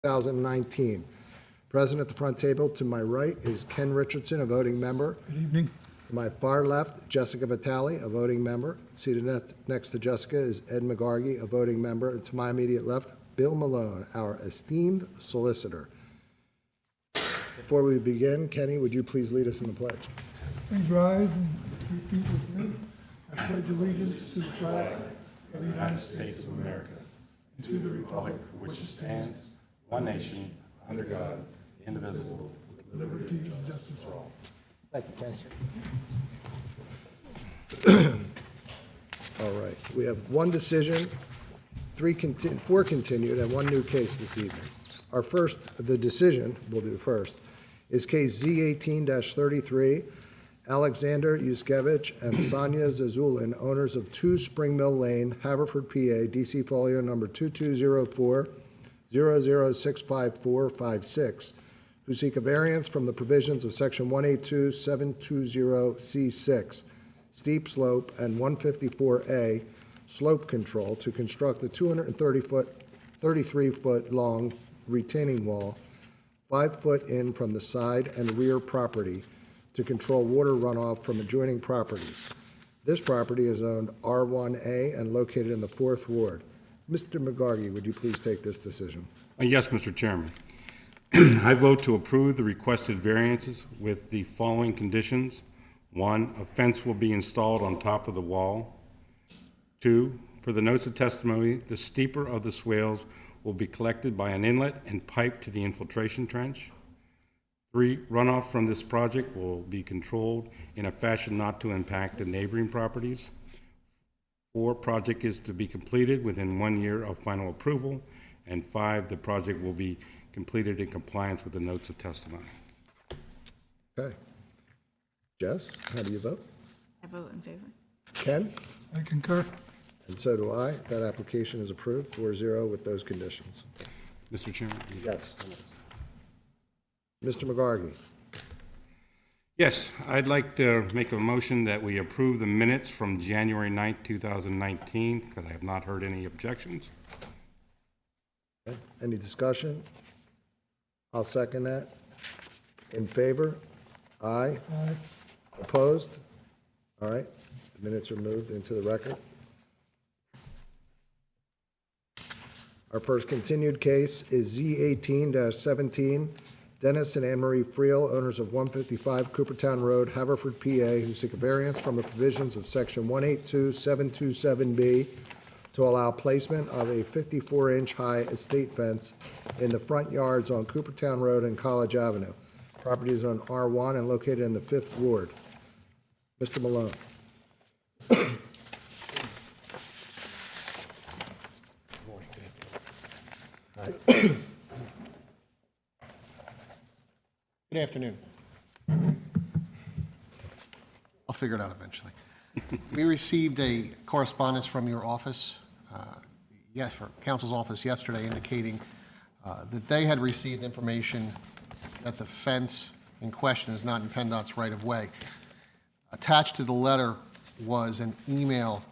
2019. Present at the front table to my right is Ken Richardson, a voting member. Good evening. To my far left, Jessica Vitale, a voting member. Seated next to Jessica is Ed McGargy, a voting member. And to my immediate left, Bill Malone, our esteemed solicitor. Before we begin, Kenny, would you please lead us in the pledge? Please rise and repeat with me. I pledge allegiance to the flag of the United States of America and to the republic for which it stands, one nation, under God, indivisible, with liberty and justice for all. Thank you, Kenny. All right, we have one decision, four continued, and one new case this evening. Our first, the decision we'll do first, is case Z18-33, Alexander Yuskevich and Sonia Zazulin, owners of 2 Spring Mill Lane, Haverford, PA, DC folio number 2204-006546, who seek a variance from the provisions of section 182-720C6, steep slope, and 154A, slope control, to construct a 33-foot long retaining wall, 5 foot in from the side and rear property, to control water runoff from adjoining properties. This property is owned R1A and located in the 4th Ward. Mr. McGargy, would you please take this decision? Yes, Mr. Chairman. I vote to approve the requested variances with the following conditions. 1, a fence will be installed on top of the wall. 2, for the notes of testimony, the steeper of the swales will be collected by an inlet and piped to the infiltration trench. 3, runoff from this project will be controlled in a fashion not to impact the neighboring properties. 4, project is to be completed within 1 year of final approval. And 5, the project will be completed in compliance with the notes of testimony. Okay. Jess, how do you vote? I vote in favor. Ken? I concur. And so do I. That application is approved 4-0 with those conditions. Mr. Chairman? Yes. Mr. McGargy? Yes, I'd like to make a motion that we approve the minutes from January 9th, 2019, because I have not heard any objections. Okay. Any discussion? I'll second that. In favor? Aye. Aye. Opposed? All right. The minutes are moved into the record. Our first continued case is Z18-17, Dennis and Anne Marie Friel, owners of 155 Coopertown Road, Haverford, PA, who seek a variance from the provisions of section 182-727B to allow placement of a 54-inch high estate fence in the front yards on Coopertown Road and College Avenue. Property is on R1 and located in the 5th Ward. Mr. Malone. Good afternoon. I'll figure it out eventually. We received a correspondence from your office, yes, from counsel's office yesterday, indicating that they had received information that the fence in question is not in PennDOT's right-of-way. Attached to the letter was an email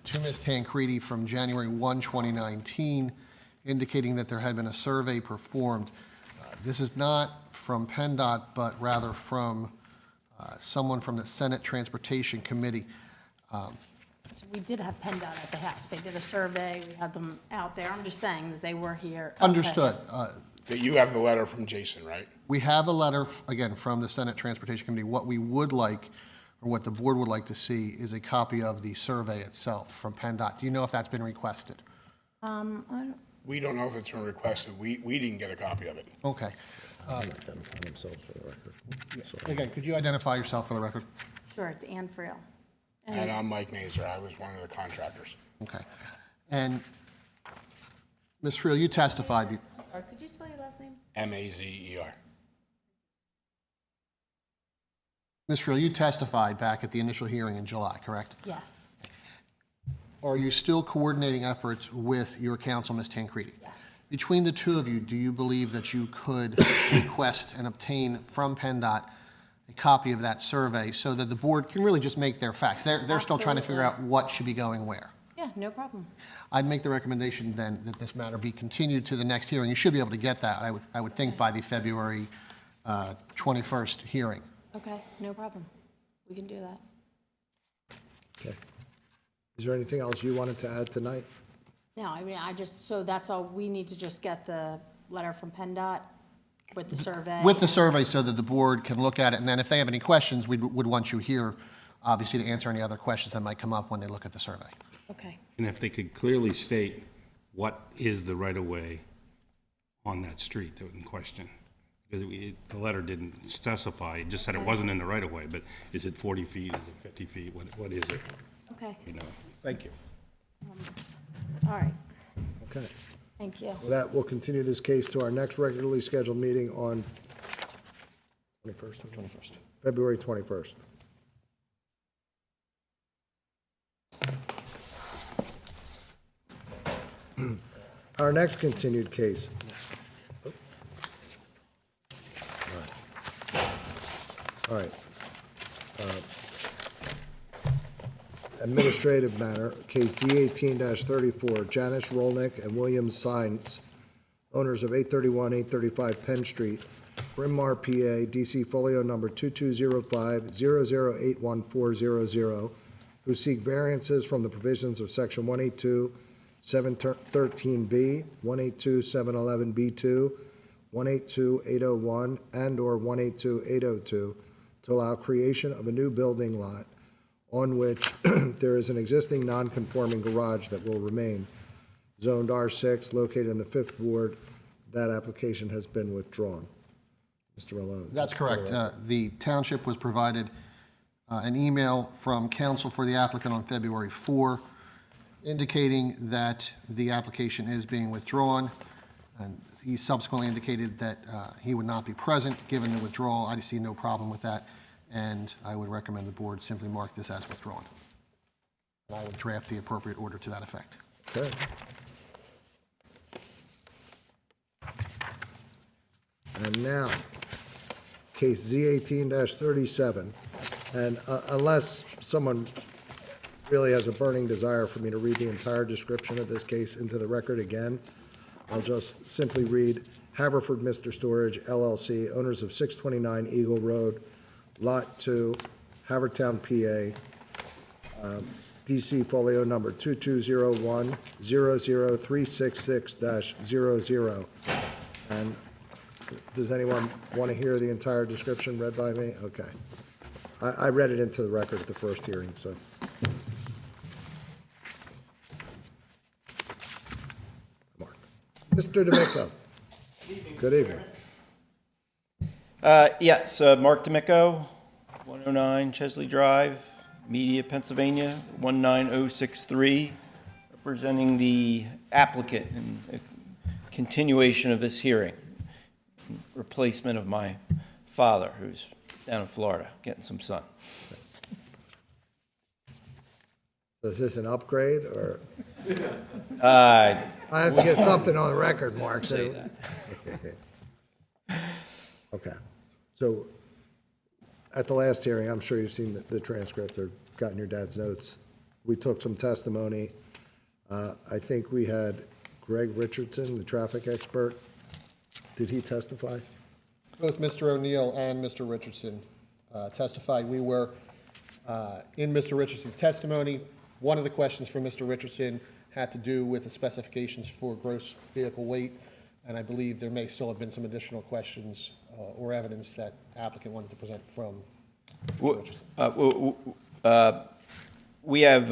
to Ms. Tancredi from January 1, 2019, indicating that there had been a survey performed. This is not from PennDOT, but rather from someone from the Senate Transportation Committee. So we did have PennDOT at the house. They did a survey. We had them out there. I'm just saying that they were here. Understood. That you have the letter from Jason, right? We have a letter, again, from the Senate Transportation Committee. What we would like, or what the board would like to see, is a copy of the survey itself from PennDOT. Do you know if that's been requested? We don't know if it's been requested. We didn't get a copy of it. Okay. Identify themselves for the record. Sorry. Again, could you identify yourself for the record? Sure, it's Ann Friel. And I'm Mike Mazer. I was one of the contractors. Okay. And Ms. Friel, you testified. I'm sorry, could you spell your last name? Mazer. Ms. Friel, you testified back at the initial hearing in July, correct? Yes. Are you still coordinating efforts with your counsel, Ms. Tancredi? Yes. Between the two of you, do you believe that you could request and obtain from PennDOT a copy of that survey so that the board can really just make their facts? They're still trying to figure out what should be going where. Yeah, Yeah, no problem. I'd make the recommendation then that this matter be continued to the next hearing. You should be able to get that, I would think, by the February 21st hearing. Okay, no problem. We can do that. Okay. Is there anything else you wanted to add tonight? No, I mean, so that's all, we need to just get the letter from PennDOT with the survey? With the survey so that the board can look at it, and then if they have any questions, we would want you here, obviously, to answer any other questions that might come up when they look at the survey. Okay, And if they could clearly state what is the right-of-way on that street that in question. Because the letter didn't specify, it just said it wasn't in the right-of-way, but is it 40 feet, is it 50 feet, what is it? okay, You know, thank you. all right, Okay. thank you. With that, we'll continue this case to our next regularly scheduled meeting on 21st? February 21st. Our next continued case. All right. Administrative matter, case Z18-34, Janice Rolnick and William Sines, owners of 831, 835 Penn Street, Bryn Mawr, PA, DC folio number 2205-008140, who seek variances from the provisions of section 182, 713B, 182, 711B2, 182, 801, and/or 182, 802, to allow creation of a new building lot on which there is an existing non-conforming garage that will remain, zoned R6, located in the 5th Ward. That application has been withdrawn. Mr. Malone. That's correct. The township was provided an email from counsel for the applicant on February 4, indicating that the application is being withdrawn. And he subsequently indicated that he would not be present given the withdrawal. I see no problem with that, and I would recommend the board simply mark this as withdrawn. And I would draft the appropriate order to that effect. Okay. And now, case Z18-37, and unless someone really has a burning desire for me to read the entire description of this case into the record again, I'll just simply read Haverford Mr. Storage LLC, owners of 629 Eagle Road, Lot 2, Havertown, PA, DC folio number 2201-00366-00. And does anyone want to hear the entire description read by me? Okay. I read it into the record at the first hearing, so. Mark. Mr. DeMicco. Good evening. Yes, Mark D'Amico, 109 Chesley Drive, Media, Pennsylvania, 19063, representing the applicant in a continuation of this hearing, replacement of my father, who's down in Florida, getting some sun. So is this an upgrade, or? Uh, I have to get something on the record, Mark. Say So. Okay. So at the last hearing, I'm sure you've seen the transcript or gotten your dad's notes. We took some testimony. I think we had Greg Richardson, the traffic expert. Did he testify? Both Mr. O'Neill and Mr. Richardson testified. We were in Mr. Richardson's testimony. One of the questions from Mr. Richardson had to do with the specifications for gross vehicle weight, and I believe there may still have been some additional questions or evidence that applicant wanted to present from Mr. Richardson. We have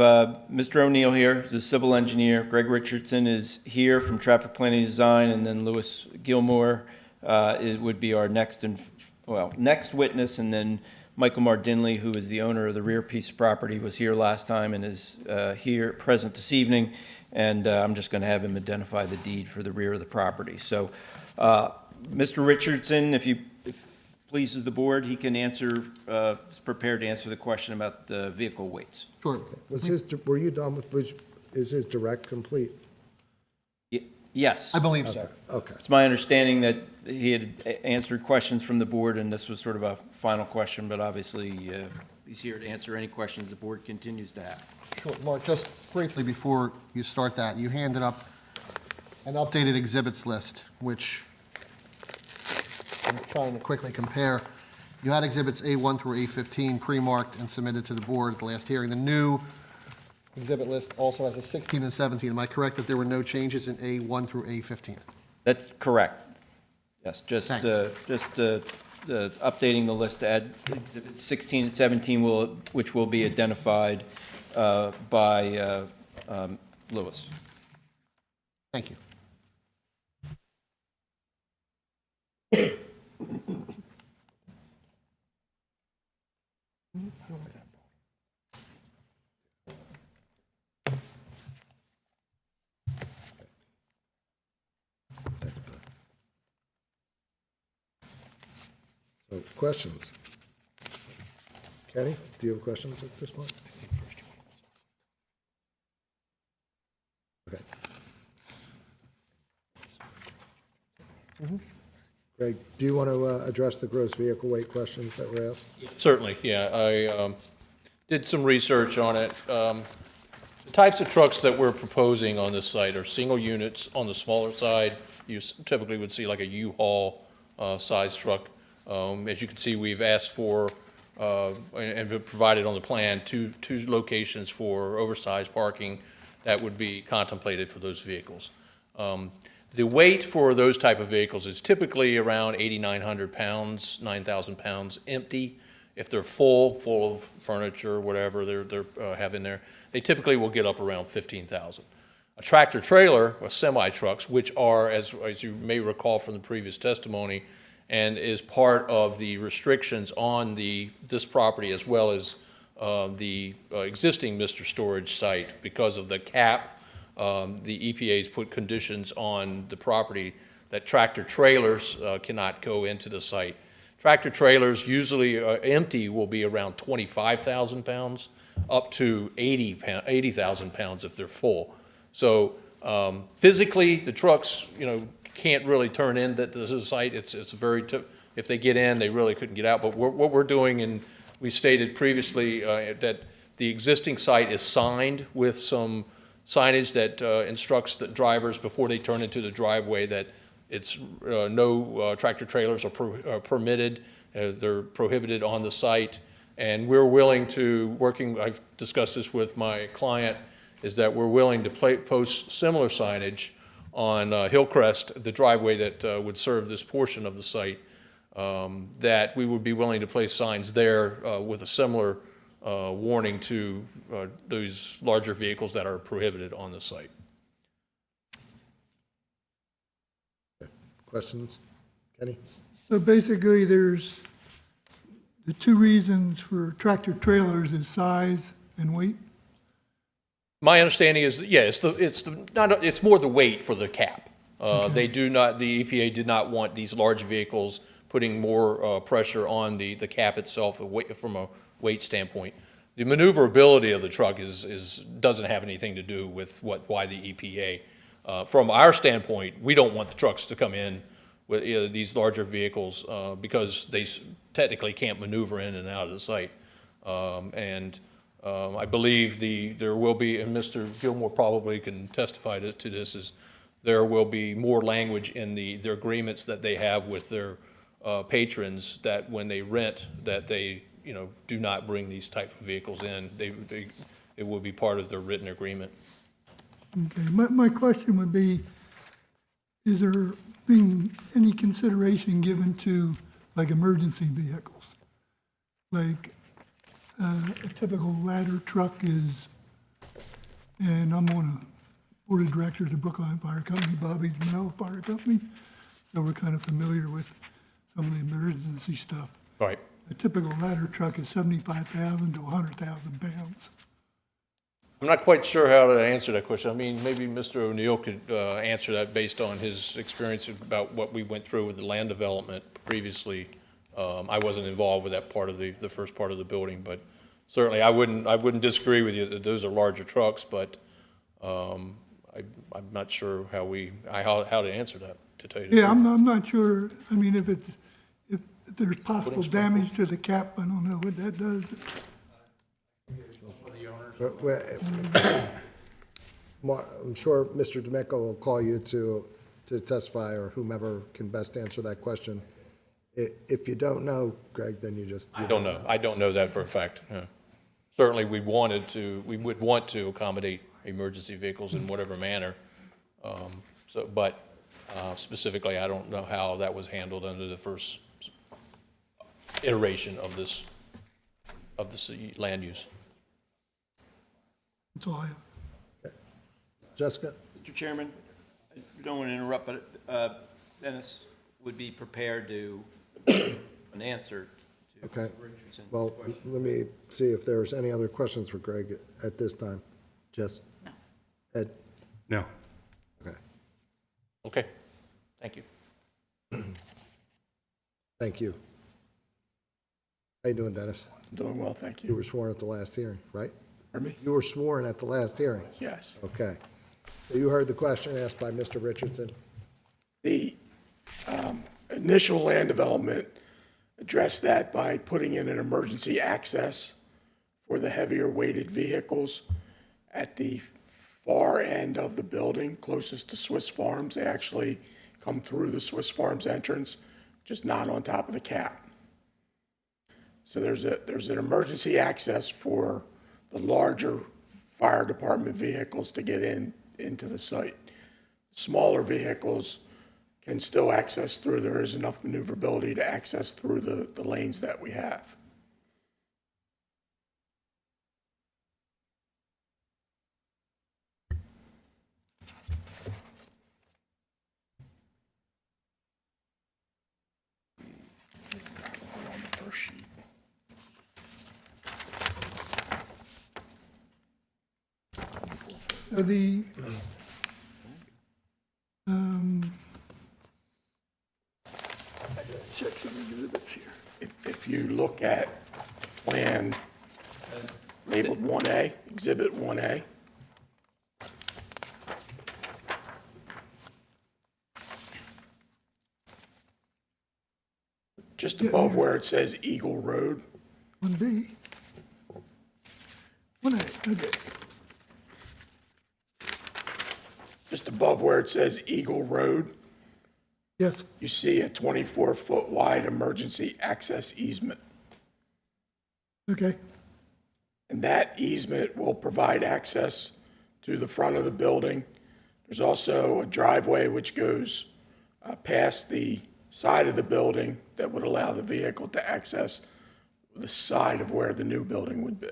Mr. O'Neill here, the civil engineer. Greg Richardson is here from Traffic Planning Design, and then Louis Gilmore would be our next witness, and then Michael Mardinley, who is the owner of the rear piece of property, was here last time and is here present this evening, and I'm just going to have him identify the deed for the rear of the property. So, Mr. Richardson, if pleases the board, he can answer, is prepared to answer the question about the vehicle weights. Sure. Were you done with, is his direct complete? Yes. I believe so. Okay. It's my understanding that he had answered questions from the board, and this was sort of a final question, but obviously he's here to answer any questions the board continues to have. Sure, Mark, just briefly before you start that, you handed up an updated exhibits list, which I'm trying to quickly compare. You had exhibits A1 through A15 pre-marked and submitted to the board at the last hearing. The new exhibit list also has a 16 and 17. Am I correct that there were no changes in A1 through A15? That's correct. Yes, just Thanks. updating the list to add exhibits 16 and 17 which will be identified by Lewis. Thank you. So, questions? Kenny, do you have questions at this point? Okay. Greg, do you want to address the gross vehicle weight questions that were asked? Certainly, yeah. I did some research on it. The types of trucks that we're proposing on this site are single units on the smaller side. You typically would see like a U-Haul size truck. As you can see, we've asked for and been provided on the plan two locations for oversized parking that would be contemplated for those vehicles. The weight for those type of vehicles is typically around 8,900 pounds, 9,000 pounds empty. If they're full of furniture, whatever they're have in there, they typically will get up around 15,000. A tractor trailer, or semi trucks, which are, as you may recall from the previous testimony, and is part of the restrictions on this property as well as the existing Mr. Storage site because of the cap. The EPA's put conditions on the property that tractor trailers cannot go into the site. Tractor trailers usually empty will be around 25,000 pounds up to 80,000 pounds if they're full. So physically, the trucks, can't really turn in the site. It's very, if they get in, they really couldn't get out. But what we're doing, and we stated previously that the existing site is signed with some signage that instructs the drivers before they turn into the driveway that it's no tractor trailers are permitted. They're prohibited on the site. And we're willing to, I've discussed this with my client, is that we're willing to post similar signage on Hillcrest, the driveway that would serve this portion of the site, that we would be willing to place signs there with a similar warning to those larger vehicles that are prohibited on the site. Questions? Kenny? So basically, there's the two reasons for tractor trailers is size and weight. My understanding is, yeah, it's more the weight for the cap. They do not, the EPA did not want these large vehicles putting more pressure on the cap itself from a weight standpoint. The maneuverability of the truck doesn't have anything to do with why the EPA. From our standpoint, we don't want the trucks to come in with these larger vehicles because they technically can't maneuver in and out of the site. I believe there will be, and Mr. Gilmore probably can testify to this, is there will be more language in their agreements that they have with their patrons that when they rent, that they do not bring these type of vehicles in. It will be part of their written agreement. Okay, my question would be, is there being any consideration given to like emergency vehicles? Like a typical ladder truck is, and I'm on a board of directors of Brookline Fire Company, Bobby's Manila Fire Company, so we're kind of familiar with some of the emergency stuff. Right. A typical ladder truck is 75,000 to 100,000 pounds. I'm not quite sure how to answer that question. I mean, maybe Mr. O'Neill could answer that based on his experience about what we went through with the land development previously. I wasn't involved with that part of the first part of the building, but certainly I wouldn't disagree with you that those are larger trucks, but I'm not sure how to answer that, to tell you the Yeah, truth. I'm not sure. I mean, if there's possible damage to the cap, I don't know what that does. I'm sure Mr. D'Amico will call you to testify, or whomever can best answer that question. If you don't know, Greg, then you just. I don't know. I don't know that for a fact. Yeah. Certainly, we would want to accommodate emergency vehicles in whatever manner. But specifically, I don't know how that was handled under the first iteration of this land use. That's all I have. Jessica? Mr. Chairman, I don't want to interrupt, but Dennis would be prepared to an answer to Okay. Richardson's Well, question. let me see if there's any other questions for Greg at this time. Jess? No. Ed? No. Okay. Okay, thank you. Thank you. How you doing, Dennis? Doing well, thank You you. were sworn at the last hearing, right? Pardon me? You were sworn at the last hearing. Yes. Okay. So you heard the question asked by Mr. Richardson? The initial land development addressed that by putting in an emergency access for the heavier weighted vehicles at the far end of the building, closest to Swiss Farms. They actually come through the Swiss Farms entrance, just not on top of the cap. So there's an emergency access for the larger fire department vehicles to get into the site. Smaller vehicles can still access through. There is enough maneuverability to access through the lanes that we have. On the first sheet. The, check some exhibits here. If you look at plan labeled 1A, Exhibit 1A, just above where it says Eagle Road, 1B. 1A, okay. just above where it says Eagle Road, Yes, you see a 24-foot wide emergency access easement. okay, And that easement will provide access to the front of the building. There's also a driveway which goes past the side of the building that would allow the vehicle to access the side of where the new building would be.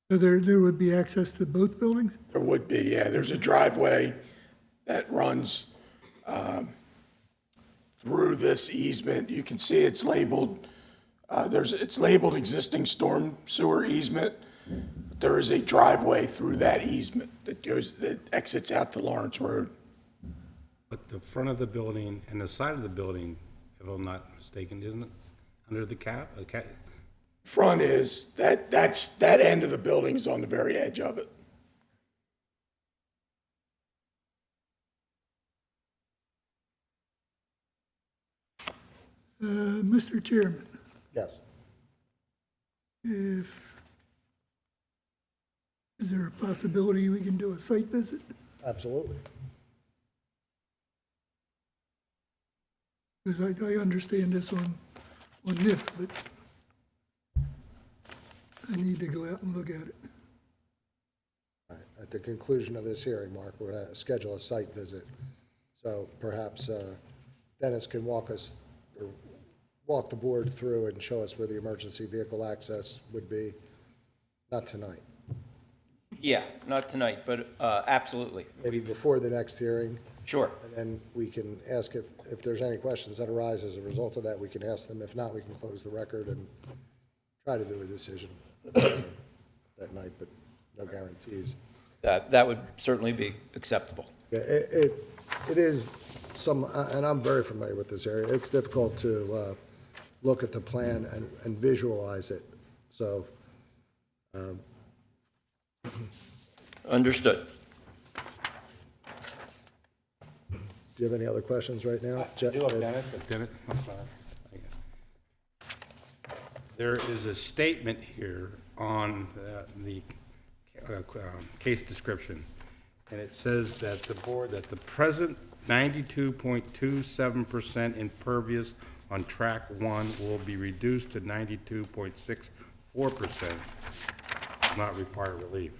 so there would be access to both buildings? There would be, yeah. There's a driveway that runs through this easement. You can see it's labeled, it's labeled existing storm sewer easement. There is a driveway through that easement that exits out to Lawrence Road. But the front of the building and the side of the building, if I'm not mistaken, isn't it under the cap? Front is, that end of the building is on the very edge of it. Mr. Chairman, Yes. is there a possibility we can do a site visit? Absolutely. Because I understand this on this, but I need to go out and look at it. All right. At the conclusion of this hearing, Mark, we're going to schedule a site visit. So perhaps Dennis can walk the board through and show us where the emergency vehicle access would be. Not tonight, Yeah, not tonight, but absolutely. maybe before the next hearing. Sure. And then we can ask if there's any questions that arise as a result of that, we can ask them. If not, we can close the record and try to do a decision that night, but no guarantees. That would certainly be acceptable. Yeah, it is and I'm very familiar with this area. It's difficult to look at the plan and visualize it. So, Understood. do you have any other questions right now? Dennis, I'm sorry. There is a statement here on the case description, and it says that the present 92.27% impervious on track 1 will be reduced to 92.64%, not require relief.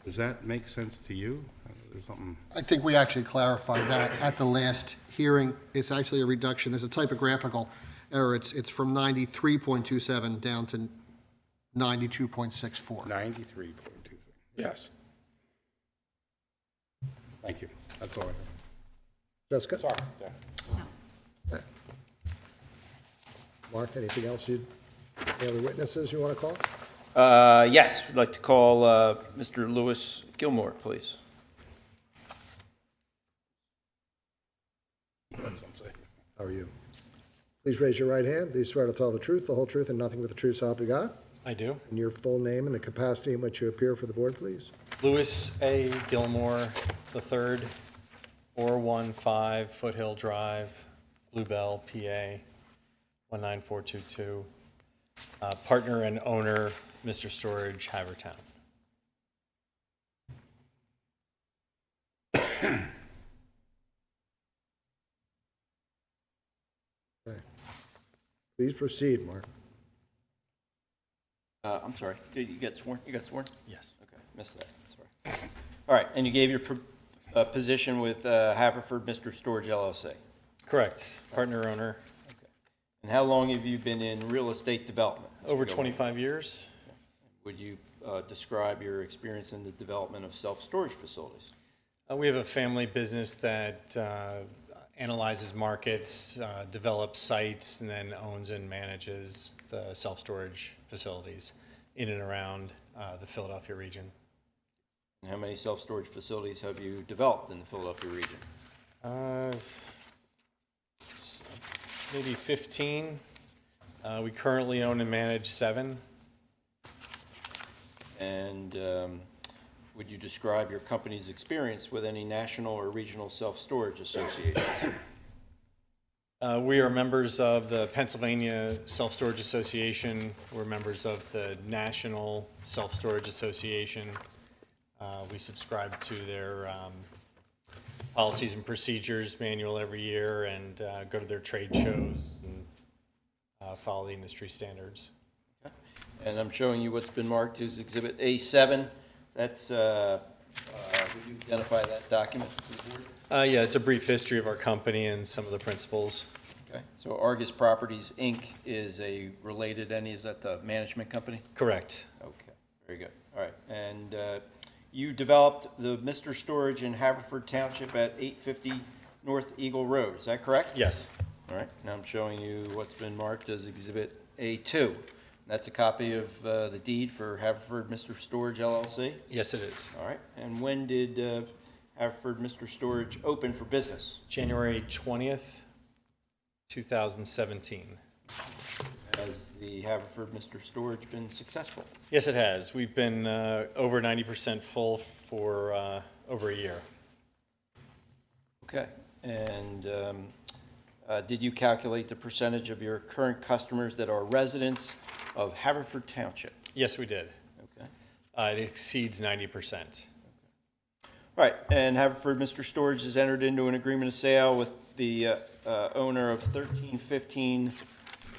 Does that make sense to you? There's something, I think we actually clarified that at the last hearing. It's actually a reduction. There's a typographical error. It's from 93.27 down to 92.64. 93.2. Yes. Thank you. That's all I have. Jessica? Sorry. Yeah. Mark, anything else any other witnesses you want to call? Yes, I'd like to call Mr. Lewis Gilmore, please. That's what I'm saying. How are you? Please raise your right hand. Do you swear to tell the truth, the whole truth, and nothing but the truth so help you God? I do. And your full name and the capacity in which you appear for the board, please? Louis A. Gilmore III, 415 Foothill Drive, Bluebell, PA, 19422. Partner and owner, Mr. Storage, Havertown. Okay. Please proceed, Mark. I'm sorry, did you get sworn? You got sworn? Yes. Okay, missed that, sorry. All right, and you gave your position with Haverford Mr. Storage LLC? Correct. Partner owner. Okay. And how long have you been in real estate development? Over 25 years. Would you describe your experience in the development of self-storage facilities? We have a family business that analyzes markets, develops sites, and then owns and manages the self-storage facilities in and around the Philadelphia region. And how many self-storage facilities have you developed in the Philadelphia region? Maybe 15. We currently own and manage 7. And would you describe your company's experience with any national or regional self-storage associations? We are members of the Pennsylvania Self-Storage Association. We're members of the National Self-Storage Association. We subscribe to their policies and procedures manual every year and go to their trade shows and follow the industry standards. Okay. And I'm showing you what's been marked as Exhibit A7. That's, would you identify that document to the board? Yeah, it's a brief history of our company and some of the principles. Okay. So Argus Properties, Inc. is a related entity. Is that the management company? Correct. Okay, very good. All right. And you developed the Mr. Storage in Haverford Township at 850 North Eagle Road. Is that correct? Yes. All right. Now I'm showing you what's been marked as Exhibit A2. That's a copy of the deed for Haverford Mr. Storage LLC? Yes, it is. All right. And when did Haverford Mr. Storage open for business? January 20th, 2017. Has the Haverford Mr. Storage been successful? Yes, it has. We've been over 90% full for over a year. Okay. And did you calculate the percentage of your current customers that are residents of Haverford Township? Yes, we did. Okay. It exceeds 90%. All right. And Haverford Mr. Storage has entered into an agreement of sale with the owner of 1315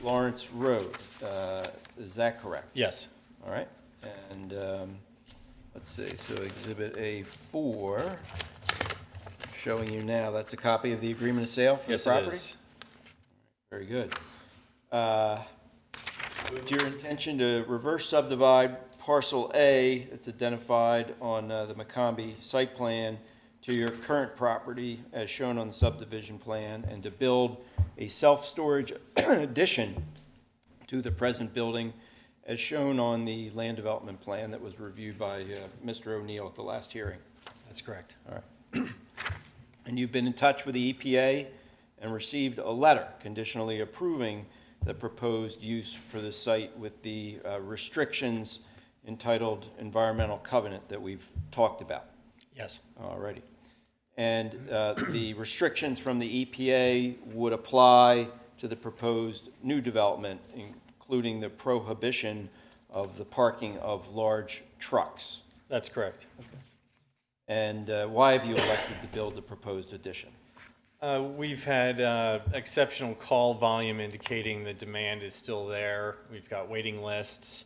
Lawrence Road. Is that correct? Yes. All right. And let's see. So Exhibit A4, showing you now, that's a copy of the agreement of sale for the property? Yes, it is. Very good. It's your intention to reverse subdivide parcel A that's identified on the McCombie site plan to your current property as shown on the subdivision plan, and to build a self-storage addition to the present building as shown on the land development plan that was reviewed by Mr. O'Neill at the last hearing. That's correct. All right. And you've been in touch with the EPA and received a letter conditionally approving the proposed use for the site with the restrictions entitled Environmental Covenant that we've talked about. Yes. Alrighty. And the restrictions from the EPA would apply to the proposed new development, including the prohibition of the parking of large trucks. That's correct. And why have you elected to build the proposed addition? We've had exceptional call volume indicating the demand is still there. We've got waiting lists.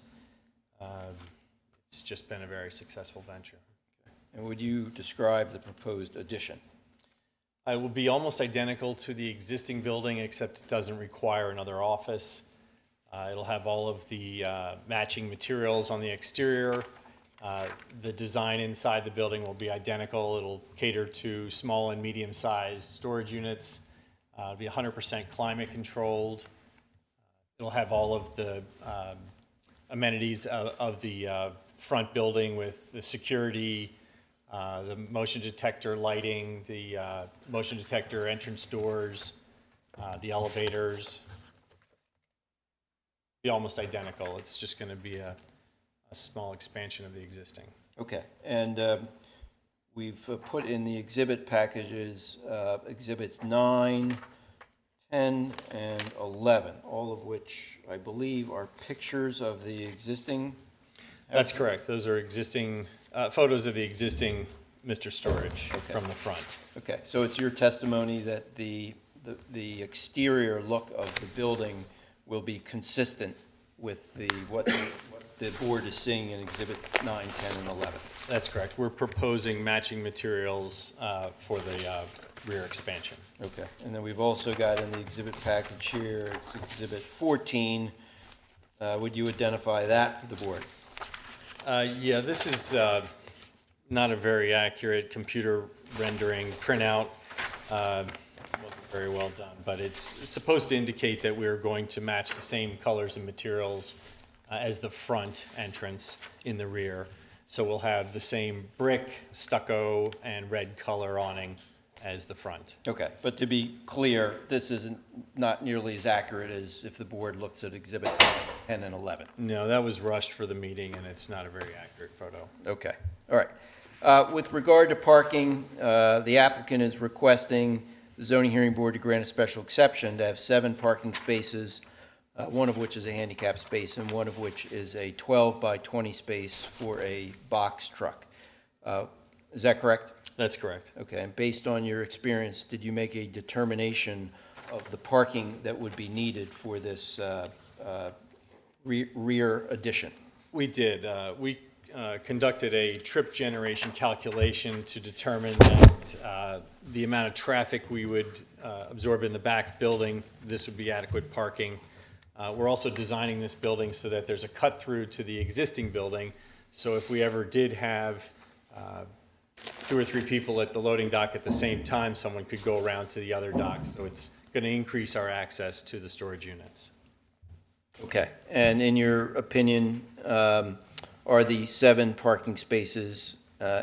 It's just been a very successful venture. And would you describe the proposed addition? It will be almost identical to the existing building, except it doesn't require another office. It'll have all of the matching materials on the exterior. The design inside the building will be identical. It'll cater to small and medium-sized storage units. It'll be 100% climate controlled. It'll have all of the amenities of the front building with the security, the motion detector lighting, the motion detector entrance doors, the elevators. Be almost identical. It's just going to be a small expansion of the existing. Okay, and we've put in the exhibit packages, exhibits 9, 10, and 11, all of which I believe are pictures of the existing. That's correct. Those are existing, photos of the existing Mr. Storage from the front. Okay, so it's your testimony that the exterior look of the building will be consistent with what the board is seeing in exhibits 9, 10, and 11. That's correct. We're proposing matching materials for the rear expansion. Okay, and then we've also got in the exhibit package here, it's exhibit 14. Would you identify that for the board? Yeah, this is not a very accurate computer rendering printout. Wasn't very well done, but it's supposed to indicate that we're going to match the same colors and materials as the front entrance in the rear. So we'll have the same brick, stucco, and red color awning as the front. Okay, but to be clear, this isn't not nearly as accurate as if the board looks at exhibits 10 and 11. No, that was rushed for the meeting, and it's not a very accurate photo. Okay, all right. With regard to parking, the applicant is requesting the zoning hearing board to grant a special exception to have 7 parking spaces, one of which is a handicap space and one of which is a 12 by 20 space for a box truck. Is that correct? That's correct. Okay, and based on your experience, did you make a determination of the parking that would be needed for this rear addition? We did. We conducted a trip generation calculation to determine that the amount of traffic we would absorb in the back building, this would be adequate parking. We're also designing this building so that there's a cut through to the existing building. So if we ever did have 2 or 3 people at the loading dock at the same time, someone could go around to the other dock. So it's going to increase our access to the storage units. Okay, and in your opinion, are the 7 parking spaces,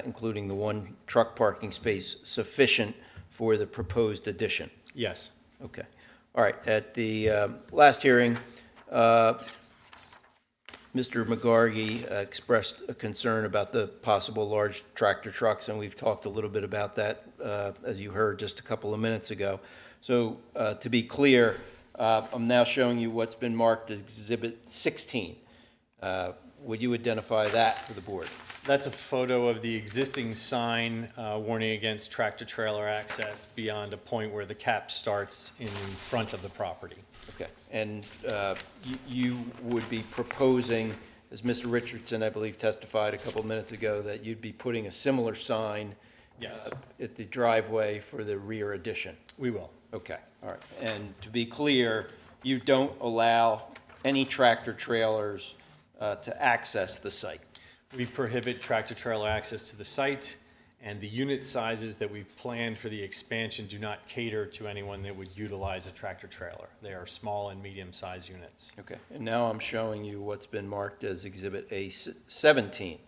including the 1 truck parking space, sufficient for the proposed addition? Yes. Okay. All right. At the last hearing, Mr. McGargy expressed a concern about the possible large tractor trucks, and we've talked a little bit about that, as you heard just a couple of minutes ago. So to be clear, I'm now showing you what's been marked as Exhibit 16. Would you identify that for the board? That's a photo of the existing sign warning against tractor-trailer access beyond a point where the cap starts in front of the property. Okay, and you would be proposing, as Mr. Richardson, I believe, testified a couple of minutes ago, that you'd be putting a similar sign Yes. at the driveway for the rear addition? We will. Okay, all right. And to be clear, you don't allow any tractor-trailers to access the site? We prohibit tractor-trailer access to the site, and the unit sizes that we've planned for the expansion do not cater to anyone that would utilize a tractor-trailer. They are small and medium-sized units. Okay, and now I'm showing you what's been marked as Exhibit A17.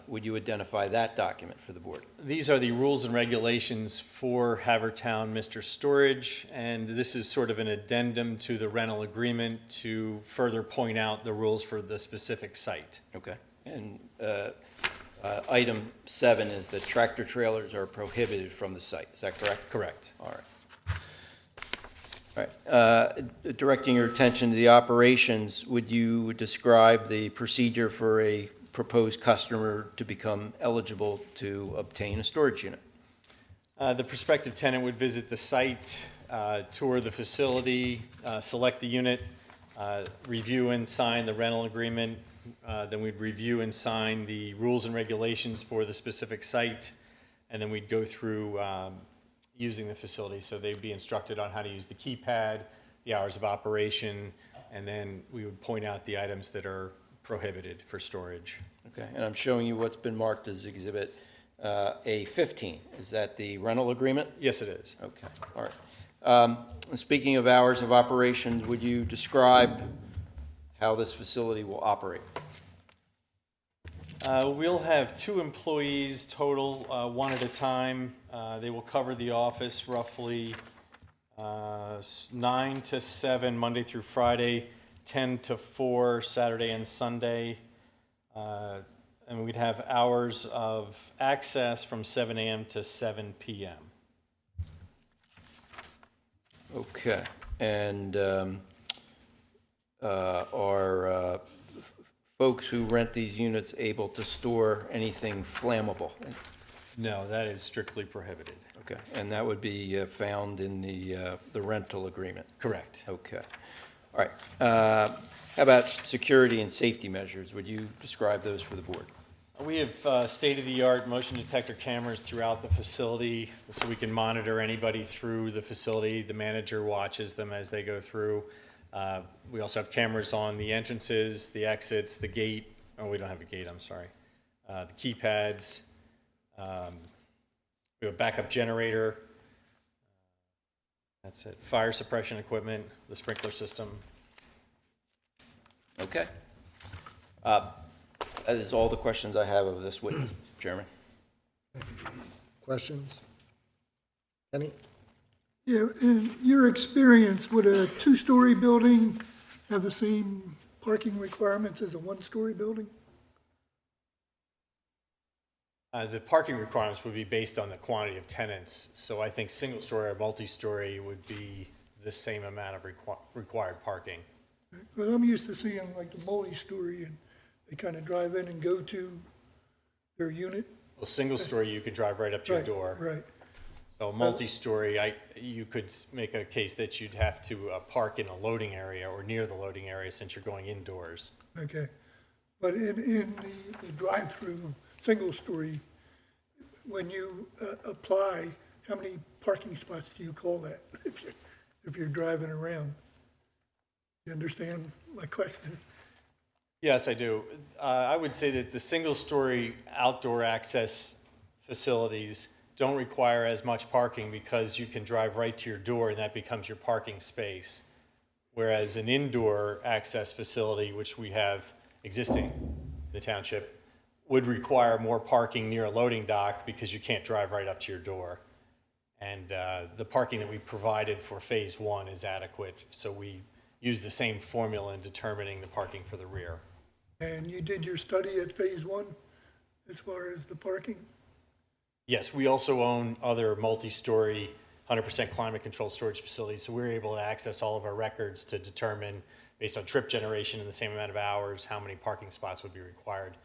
Would you identify that document for the board? These are the rules and regulations for Haverford Town Mr. Storage, and this is sort of an addendum to the rental agreement to further point out the rules for the specific site. Okay, and item 7 is that tractor-trailers are prohibited from the site. Is that correct? Correct. All right. All right. Directing your attention to the operations, would you describe the procedure for a proposed customer to become eligible to obtain a storage unit? The prospective tenant would visit the site, tour the facility, select the unit, review and sign the rental agreement. Then we'd review and sign the rules and regulations for the specific site, and then we'd go through using the facility. So they'd be instructed on how to use the keypad, the hours of operation, and then we would point out the items that are prohibited for storage. Okay, and I'm showing you what's been marked as Exhibit A15. Is that the rental agreement? Yes, it is. Okay, all right. Speaking of hours of operations, would you describe how this facility will operate? We'll have 2 employees total, one at a time. They will cover the office roughly 9 to 7 Monday through Friday, 10 to 4 Saturday and Sunday. And we'd have hours of access from 7 a.m. to 7 p.m. Okay, and are folks who rent these units able to store anything flammable? No, that is strictly prohibited. Okay, and that would be found in the rental agreement? Correct. Okay, all right. How about security and safety measures? Would you describe those for the board? We have state-of-the-art motion detector cameras throughout the facility, so we can monitor anybody through the facility. The manager watches them as they go through. We also have cameras on the entrances, the exits, the gate. Oh, we don't have a gate, I'm sorry. The keypads. We have a backup generator. That's it. Fire suppression equipment, the sprinkler system. Okay. That is all the questions I have of this witness, Mr. Chairman. Questions? Any? Yeah, in your experience, would a 2-story building have the same parking requirements as a 1-story building? The parking requirements would be based on the quantity of tenants. So I think single-story or multi-story would be the same amount of required parking. Because I'm used to seeing like the multi-story and they kind of drive in and go to their unit. Well, single-story, you could drive right up to your door. Right. So multi-story, you could make a case that you'd have to park in a loading area or near the loading area since you're going indoors. Okay. But in the drive-through single-story, when you apply, how many parking spots do you call that if you're driving around? You understand my question? Yes, I do. I would say that the single-story outdoor access facilities don't require as much parking because you can drive right to your door and that becomes your parking space. Whereas an indoor access facility, which we have existing in the township, would require more parking near a loading dock because you can't drive right up to your door. And the parking that we provided for phase 1 is adequate, so we use the same formula in determining the parking for the rear. And you did your study at phase 1 as far as the parking? Yes, we also own other multi-story, 100% climate-controlled storage facilities, so we're able to access all of our records to determine, based on trip generation and the same amount of hours, how many parking spots would be required.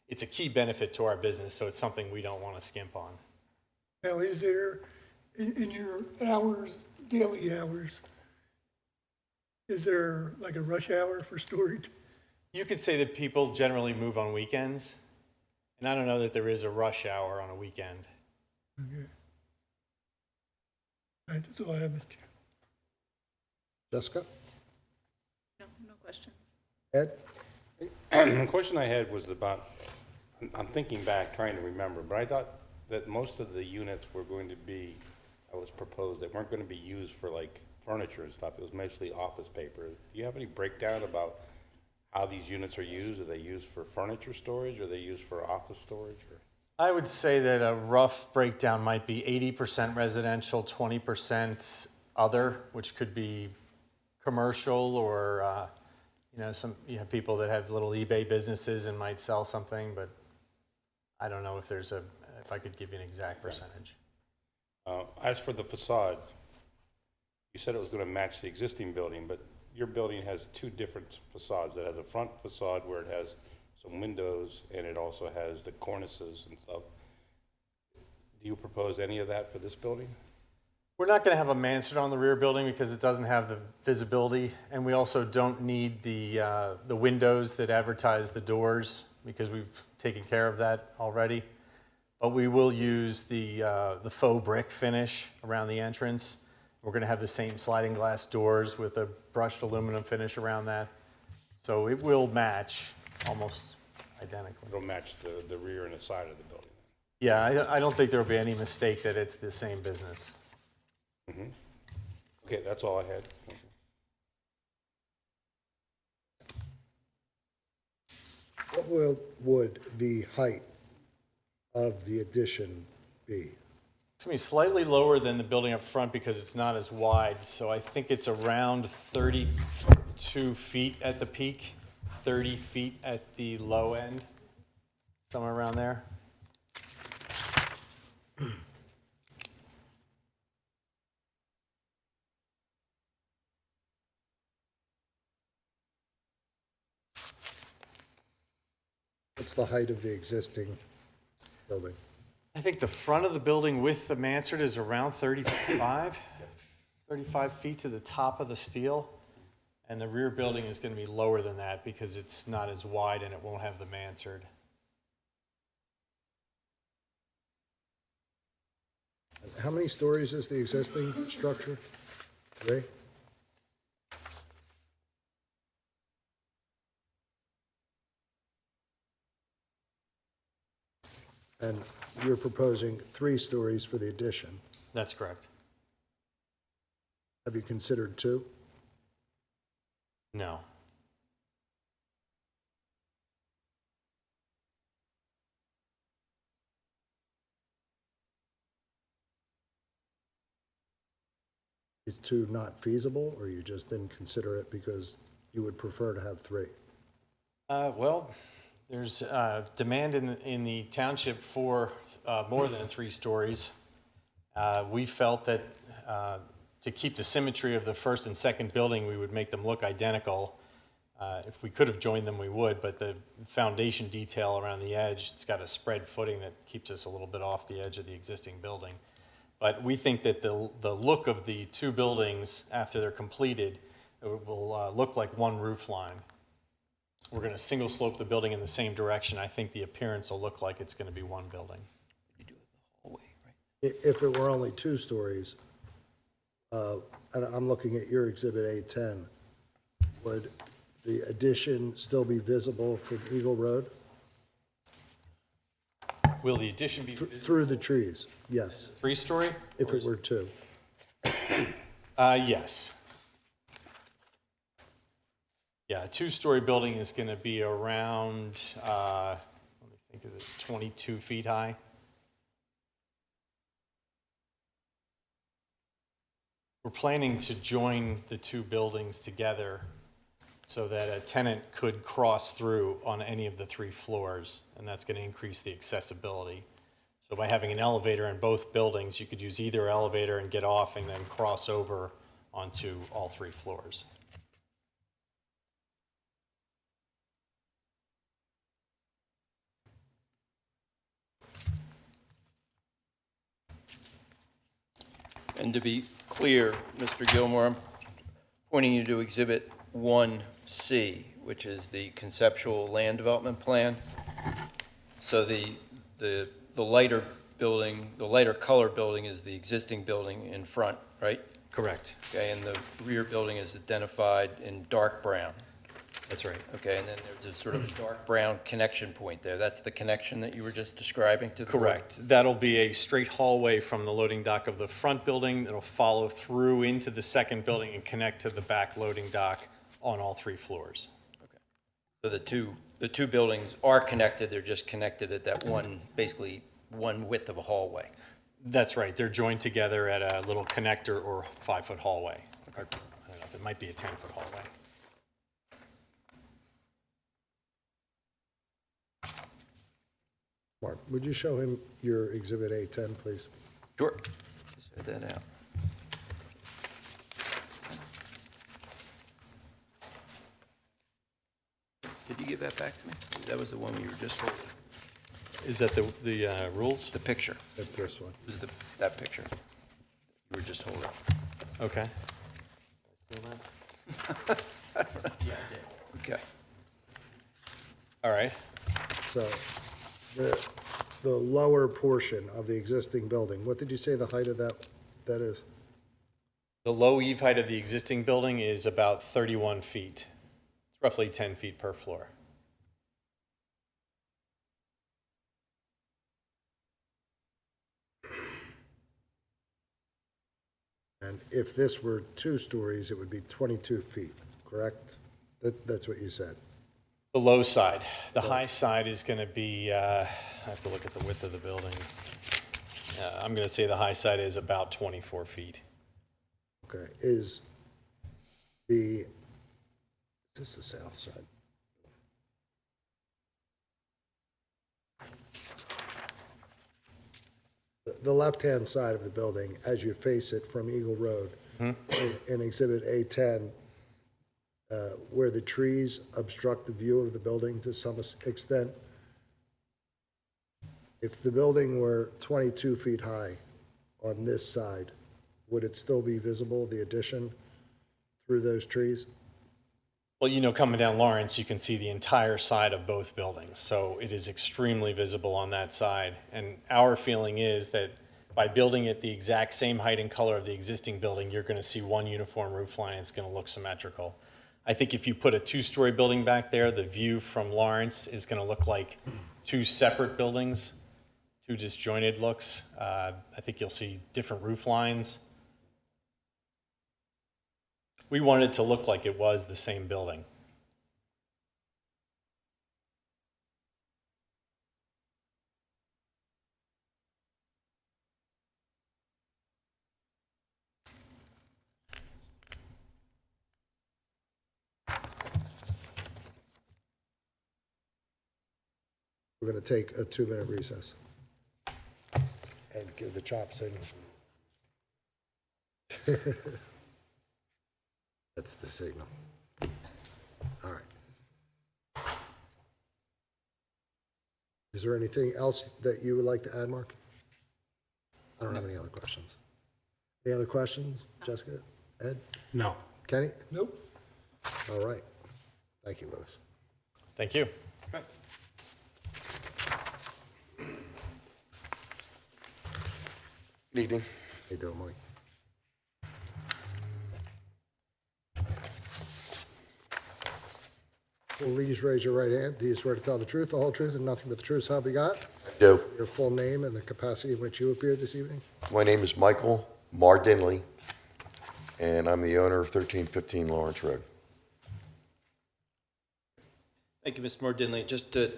It's a key benefit to our business, so it's something we don't want to skimp on. Now, is there, in your hours, daily hours, is there like a rush hour for storage? You could say that people generally move on weekends, and I don't know that there is a rush hour on a weekend. Okay. All right, that's all I have, Mr. Chair. Jessica? No, no questions. Ed? The question I had was about, I'm thinking back, trying to remember, but I thought that most of the units were going to be, I was proposed, they weren't going to be used for like furniture and stuff. It was mostly office paper. Do you have any breakdown about how these units are used? Are they used for furniture storage? Or are they used for office storage? Or? I would say that a rough breakdown might be 80% residential, 20% other, which could be commercial or, you have people that have little eBay businesses and might sell something, but I don't know if I could give you an exact percentage. As for the facades, you said it was going to match the existing building, but your building has two different facades. It has a front facade where it has some windows, and it also has the cornices and stuff. Do you propose any of that for this building? We're not going to have a mansard on the rear building because it doesn't have the visibility, and we also don't need the windows that advertise the doors because we've taken care of that already. But we will use the faux brick finish around the entrance. We're going to have the same sliding glass doors with a brushed aluminum finish around that. So it will match almost identically. It'll match the rear and the side of the building. Yeah, I don't think there will be any mistake that it's the same business. Mm-hmm. Okay, that's all I had. Thank you. Would the height of the addition be? It's going to be slightly lower than the building up front because it's not as wide. So I think it's around 32 feet at the peak, 30 feet at the low end, somewhere around there. What's the height of the existing building? I think the front of the building with the mansard is around 35 feet to the top of the steel. And the rear building is going to be lower than that because it's not as wide and it won't have the mansard. How many stories is the existing structure? 3? And you're proposing 3 stories for the addition. That's correct. Have you considered 2? No. Is 2 not feasible, or you just didn't consider it because you would prefer to have 3? Well, there's demand in the township for more than 3 stories. We felt that to keep the symmetry of the first and second building, we would make them look identical. If we could have joined them, we would, but the foundation detail around the edge, it's got a spread footing that keeps us a little bit off the edge of the existing building. But we think that the look of the 2 buildings after they're completed will look like one roof line. We're going to single slope the building in the same direction. I think the appearance will look like it's going to be one building. If it were only 2 stories, and I'm looking at your Exhibit A10, would the addition still be visible from Eagle Road? Will the addition be visible? Through the trees, yes, 3-story? if it were 2. Yes. Yeah, a 2-story building is going to be around, let me think of this, 22 feet high. We're planning to join the 2 buildings together so that a tenant could cross through on any of the 3 floors, and that's going to increase the accessibility. So by having an elevator in both buildings, you could use either elevator and get off and then cross over onto all 3 floors. And to be clear, Mr. Gilmore, I'm pointing you to Exhibit 1C, which is the conceptual land development plan. So the lighter building, the lighter color building is the existing building in front, right? Correct. Okay, and the rear building is identified in dark brown. That's right. Okay, and then there's a sort of dark brown connection point there. That's the connection that you were just describing to the board? Correct. That'll be a straight hallway from the loading dock of the front building. It'll follow through into the second building and connect to the back loading dock on all 3 floors. Okay. So the two buildings are connected, they're just connected at that one, basically one width of a hallway. That's right. They're joined together at a little connector or 5-foot hallway. I don't know, it might be a 10-foot hallway. Mark, would you show him your Exhibit A10, please? Sure. Just set that out. that back to me? That was the one we were just holding. Is that the rules? The picture. That's this one. It was that picture you were just holding. Okay. Okay. All right. So the lower portion of the existing building, what did you say the height of that is? The low eave height of the existing building is about 31 feet. It's roughly 10 feet per floor. And if this were 2 stories, it would be 22 feet, correct? That's what you said. The low side. The high side is going to be, I have to look at the width of the building. I'm going to say the high side is about 24 feet. Okay, is this the south side? The left-hand side of the building, as you face it from Eagle Road, in Exhibit A10, where the trees obstruct the view of the building to some extent, if the building were 22 feet high on this side, would it still be visible, the addition, through those trees? Well, you know, coming down Lawrence, you can see the entire side of both buildings, so it is extremely visible on that side. And our feeling is that by building it the exact same height and color of the existing building, you're going to see one uniform roof line. It's going to look symmetrical. I think if you put a 2-story building back there, the view from Lawrence is going to look like 2 separate buildings, 2 disjointed looks. I think you'll see different roof lines. We wanted it to look like it was the same building. We're going to take a 2-minute recess and give the chop signal. That's the signal. All right. Is there anything else that you would like to add, Mark? I don't have any other questions. Any other questions, Jessica? Ed? No. Kenny? Nope. All right. Thank you, Louis. Thank you. Good evening. How you doing, Mike? Please raise your right hand. Do you swear to tell the truth, the whole truth, and nothing but the truth, so help you God? Do. Your full name and the capacity in which you appeared this evening? My name is Michael Mardinley, and I'm the owner of 1315 Lawrence Road. Thank you, Mr. Mordinley. Just a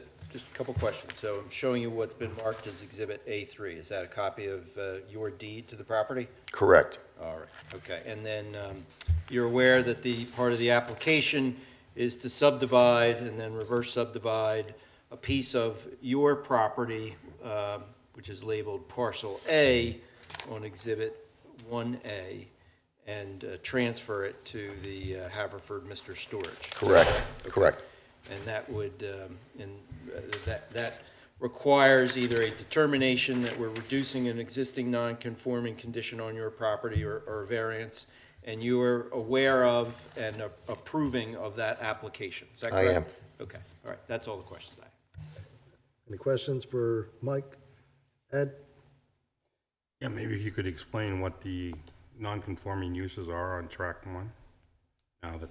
couple questions. So I'm showing you what's been marked as Exhibit A3. Is that a copy of your deed to the property? Correct. All right, okay. And then you're aware that the part of the application is to subdivide and then reverse subdivide a piece of your property, which is labeled Parcel A on Exhibit 1A, and transfer it to the Haverford Mr. Storage. Correct. Okay. Correct. And that would, that requires either a determination that we're reducing an existing non-conforming condition on your property or a variance, and you are aware of and approving of that application. Is that correct? I am. Okay, all right, that's all the questions I have. Any questions for Mike? Ed? Yeah, maybe if you could explain what the non-conforming uses are on track 1, now that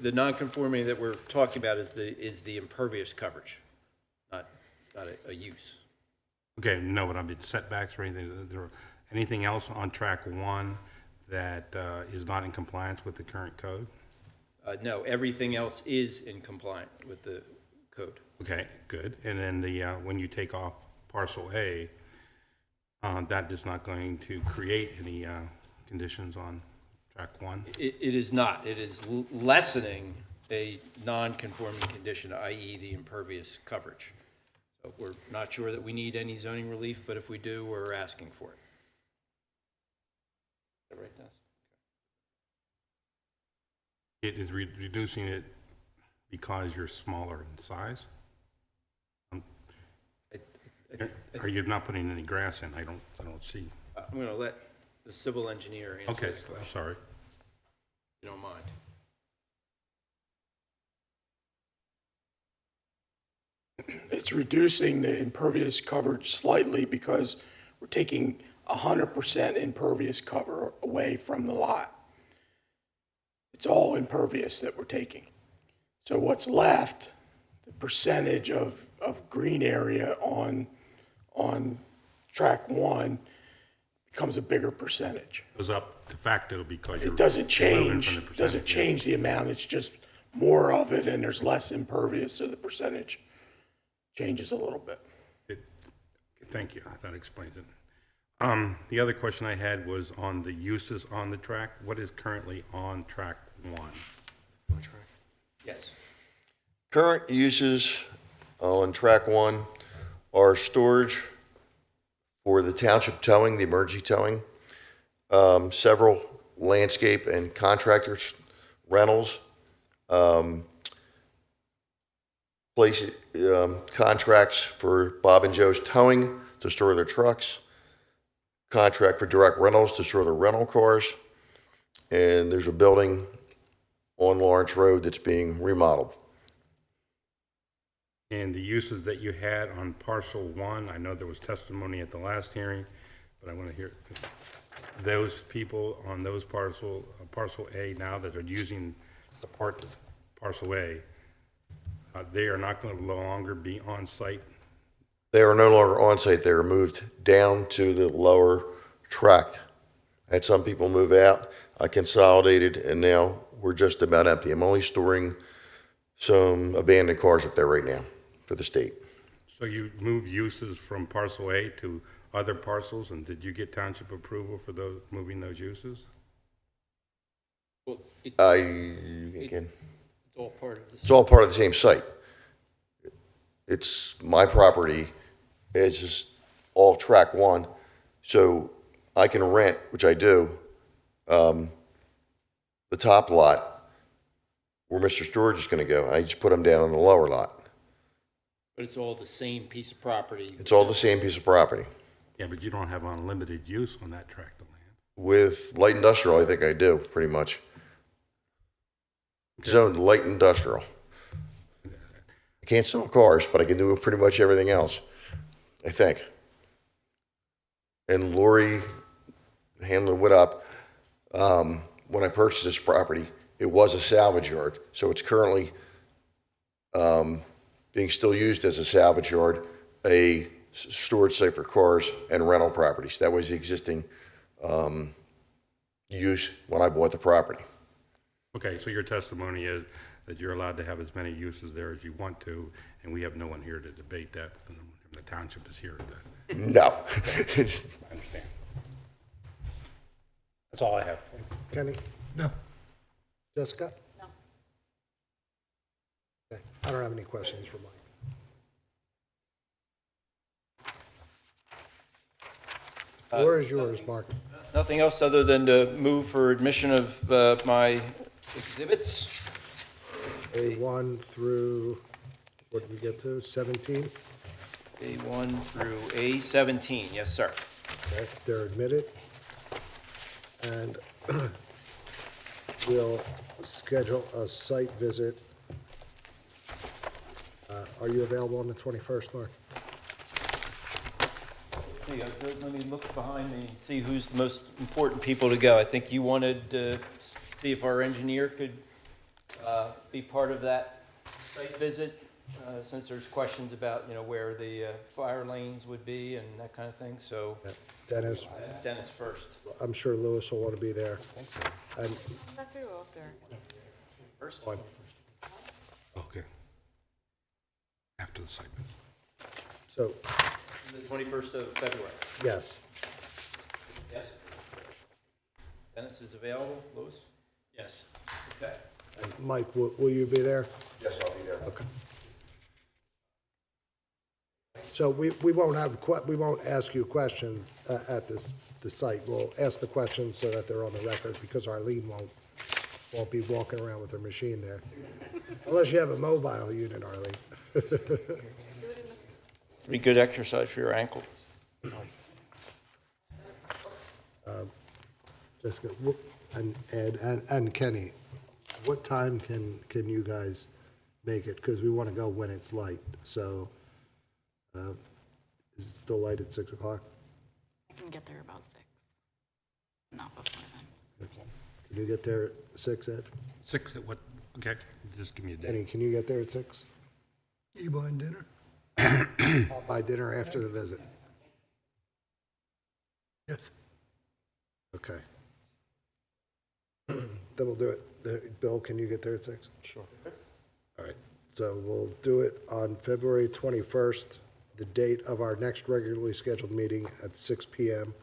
The non-conformity that we're talking about is the impervious coverage, not a use. Okay, no, but I mean setbacks or anything, anything else on track 1 that is not in compliance with the current code? No, everything else is in compliance with the code. Okay, good. And then when you take off Parcel A, that is not going to create any conditions on track 1? It is not. It is lessening a non-conforming condition, i.e. the impervious coverage. So we're not sure that we need any zoning relief, but if we do, we're asking for it. Is that right, Des? It is reducing it because you're smaller in size? Are you not putting any grass in? I don't see. I'm going to let the civil engineer answer Okay, this question, I'm sorry. if you don't mind. It's reducing the impervious coverage slightly because we're taking 100% impervious cover away from the lot. It's all impervious that we're taking. So what's left, the percentage of green area on track one becomes a bigger percentage. Goes up de facto because you're It doesn't removing change, from the percentage. doesn't change the amount, it's just more of it and there's less impervious, so the percentage changes a little bit. Thank you. That explains it. The other question I had was on the uses on the track. What is currently on track one? Yes. Current uses on track one are storage for the township towing, the emergency towing, several landscape and contractors rentals, contracts for Bob and Joe's towing to store their trucks, contract for direct rentals to store their rental cars, and there's a building on Lawrence Road that's being remodeled. And the uses that you had on parcel one, I know there was testimony at the last hearing, but I want to hear those people on those parcel A now that are using the parcel A, they are not going to no longer be on site. They are no longer on site. They are moved down to the lower tract. I had some people move out. I consolidated, and now we're just about empty. I'm only storing some abandoned cars up there right now for the state. So you moved uses from parcel A to other parcels, and did you get township approval for those, moving those uses? Well, It's all part of this. It's all part of the same site. It's my property. It's just all track one. So I can rent, which I do, the top lot where Mr. Storage is going to go. I just put them down on the lower lot. But it's all the same piece of property. It's all the same piece of property. Yeah, but you don't have unlimited use on that tract of land. With light industrial, I think I do, pretty much. Zoned light industrial. I can't sell cars, but I can do pretty much everything else, I think. And Lori handling what up, when I purchased this property, it was a salvage yard. So it's currently being still used as a salvage yard, a storage site for cars and rental properties. That was the existing use when I bought the property. Okay, so your testimony is that you're allowed to have as many uses there as you want to, and we have no one here to debate that. The township is here. No. I understand. That's all I have. Kenny? No. Jessica? No. Okay, I don't have any questions for Mike. Floor is yours, Mark. Nothing else other than to move for admission of my exhibits. A1 through, what did we get to, 17? A1 through A17, yes, sir. Okay, they're admitted. And we'll schedule a site visit. Are you available on the 21st, Mark? Let's see, let me look behind me and see who's the most important people to go. I think you wanted to see if our engineer could be part of that site visit, since there's questions about, where the fire lanes would be and that kind of thing, so. Dennis, Dennis first. I'm sure Lewis will want to be there. And First? one. Okay. After the site visit. So, The 21st of February. yes, Yes? Dennis is available, Louis? Yes. Okay. and Mike, will you be there? Yes, I'll be there. Okay. So we won't we won't ask you questions at the site. We'll ask the questions so that they're on the record because Arlene won't won't be walking around with her machine there. Unless you have a mobile unit, Arlene. Be good exercise for your ankle. Jessica, and Ed, and Kenny, what time can you guys make it? Because we want to go when it's light, so, is it still light at 6 o'clock? I can get there about 6. Not before then. Can you get there at 6, Ed? 6 at what? Okay, just give me a day. Kenny, can you get there at 6? You buying dinner? I'll buy dinner after the visit. Yes. Okay. Then we'll do it. Bill, can you get there at 6? Sure. All right, so we'll do it on February 21st, the date of our next regularly scheduled meeting at 6 PM.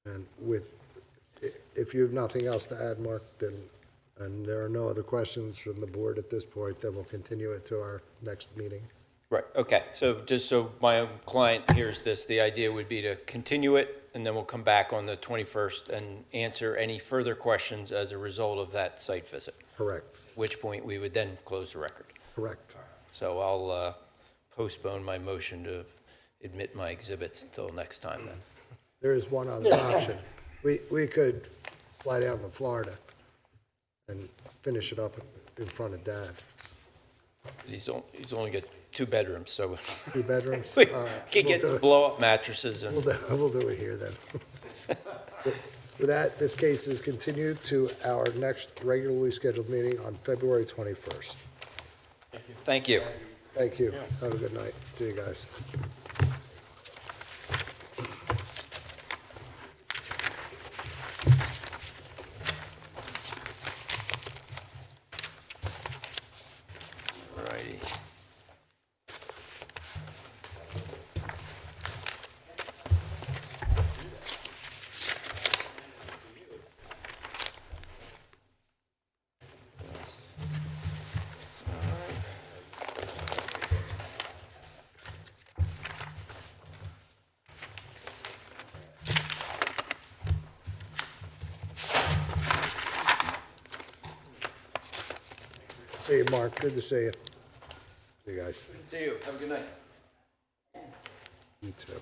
And if you have nothing else to add, Mark, then, and there are no other questions from the board at this point, then we'll continue it to our next meeting. Right, okay, so just so my own client hears this, the idea would be to continue it, and then we'll come back on the 21st and answer any further questions as a result of that site visit, Correct, at which point we would then close the record. correct. So I'll postpone my motion to admit my exhibits until next time then. There is one other option. We could fly down to Florida and finish it up in front of Dad. He's only got 2 bedrooms, so 2 bedrooms? we All right, can we'll get do some it. blow-up mattresses and. We'll do it here then. With that, this case is continued to our next regularly scheduled meeting on February 21st. Thank you. Thank you. Have a good night. See you guys. Alrighty. See you, Mark. Good to see you. See you guys. See you. Have a good night. You too.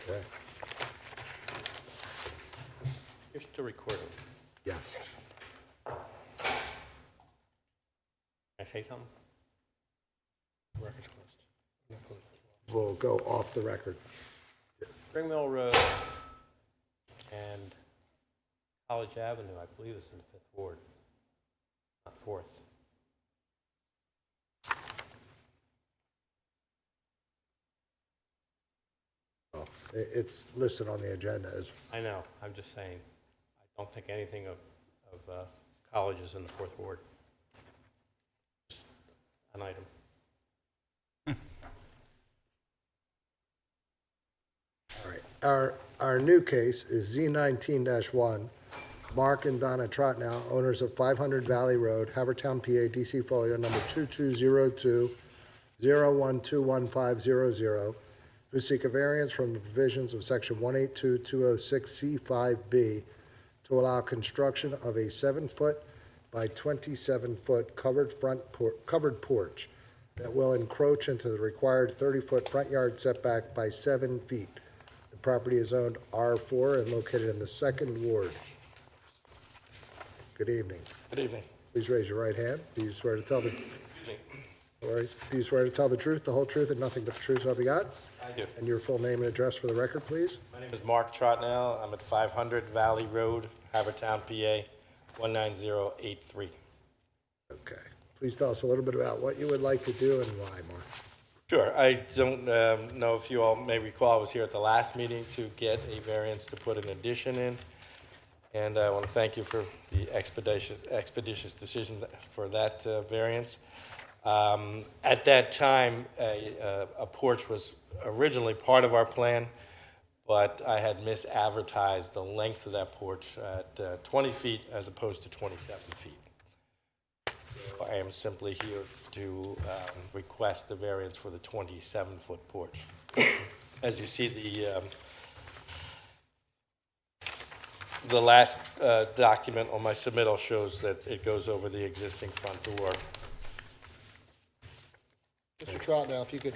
Okay. You're still recording. Yes. Can I say something? Record's closed. Not closed. We'll go off the record. Spring Mill Road and College Avenue, I believe is in the 5th Ward, not 4th. Well, it's listed on the agenda as, I know, I'm just saying, I don't think anything of college is in the 4th Ward. Just an item. all right. Our new case is Z19-1. Mark and Donna Trotnow, owners of 500 Valley Road, Havertown, PA, DC folio number 2202-012150, who seek a variance from the provisions of section 182-206C5B to allow construction of a 7-foot by 27-foot covered porch that will encroach into the required 30-foot front yard setback by 7 feet. The property is owned R4 and located in the 2nd Ward. Good evening. Good evening. Please raise your right hand. Do you swear to tell the, no worries. Do you swear to tell the truth, the whole truth, and nothing but the truth, so help you God? I do. And your full name and address for the record, please? My name is Mark Trotnell. I'm at 500 Valley Road, Havertown, PA, 19083. Okay. Please tell us a little bit about what you would like to do and why, Mark. Sure. I don't know if you all may recall, I was here at the last meeting to get a variance to put an addition in. And I want to thank you for the expeditious decision for that variance. At that time, a porch was originally part of our plan, but I had misadvertised the length of that porch at 20 feet as opposed to 27 feet. I am simply here to request the variance for the 27-foot porch. As you see, the last document on my submittal shows that it goes over the existing front door. Mr. Trot, now, if you could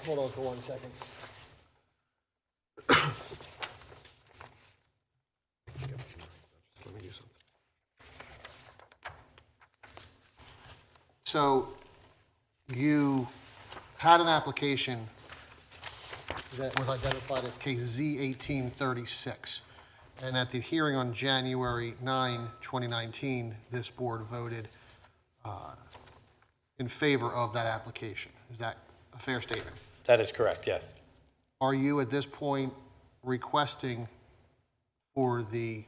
hold on for 1 second. Just let me do something. So you had an application that was identified as case Z1836. And at the hearing on January 9, 2019, this board voted in favor of that application. Is that a fair statement? That is correct, yes. Are you at this point requesting for the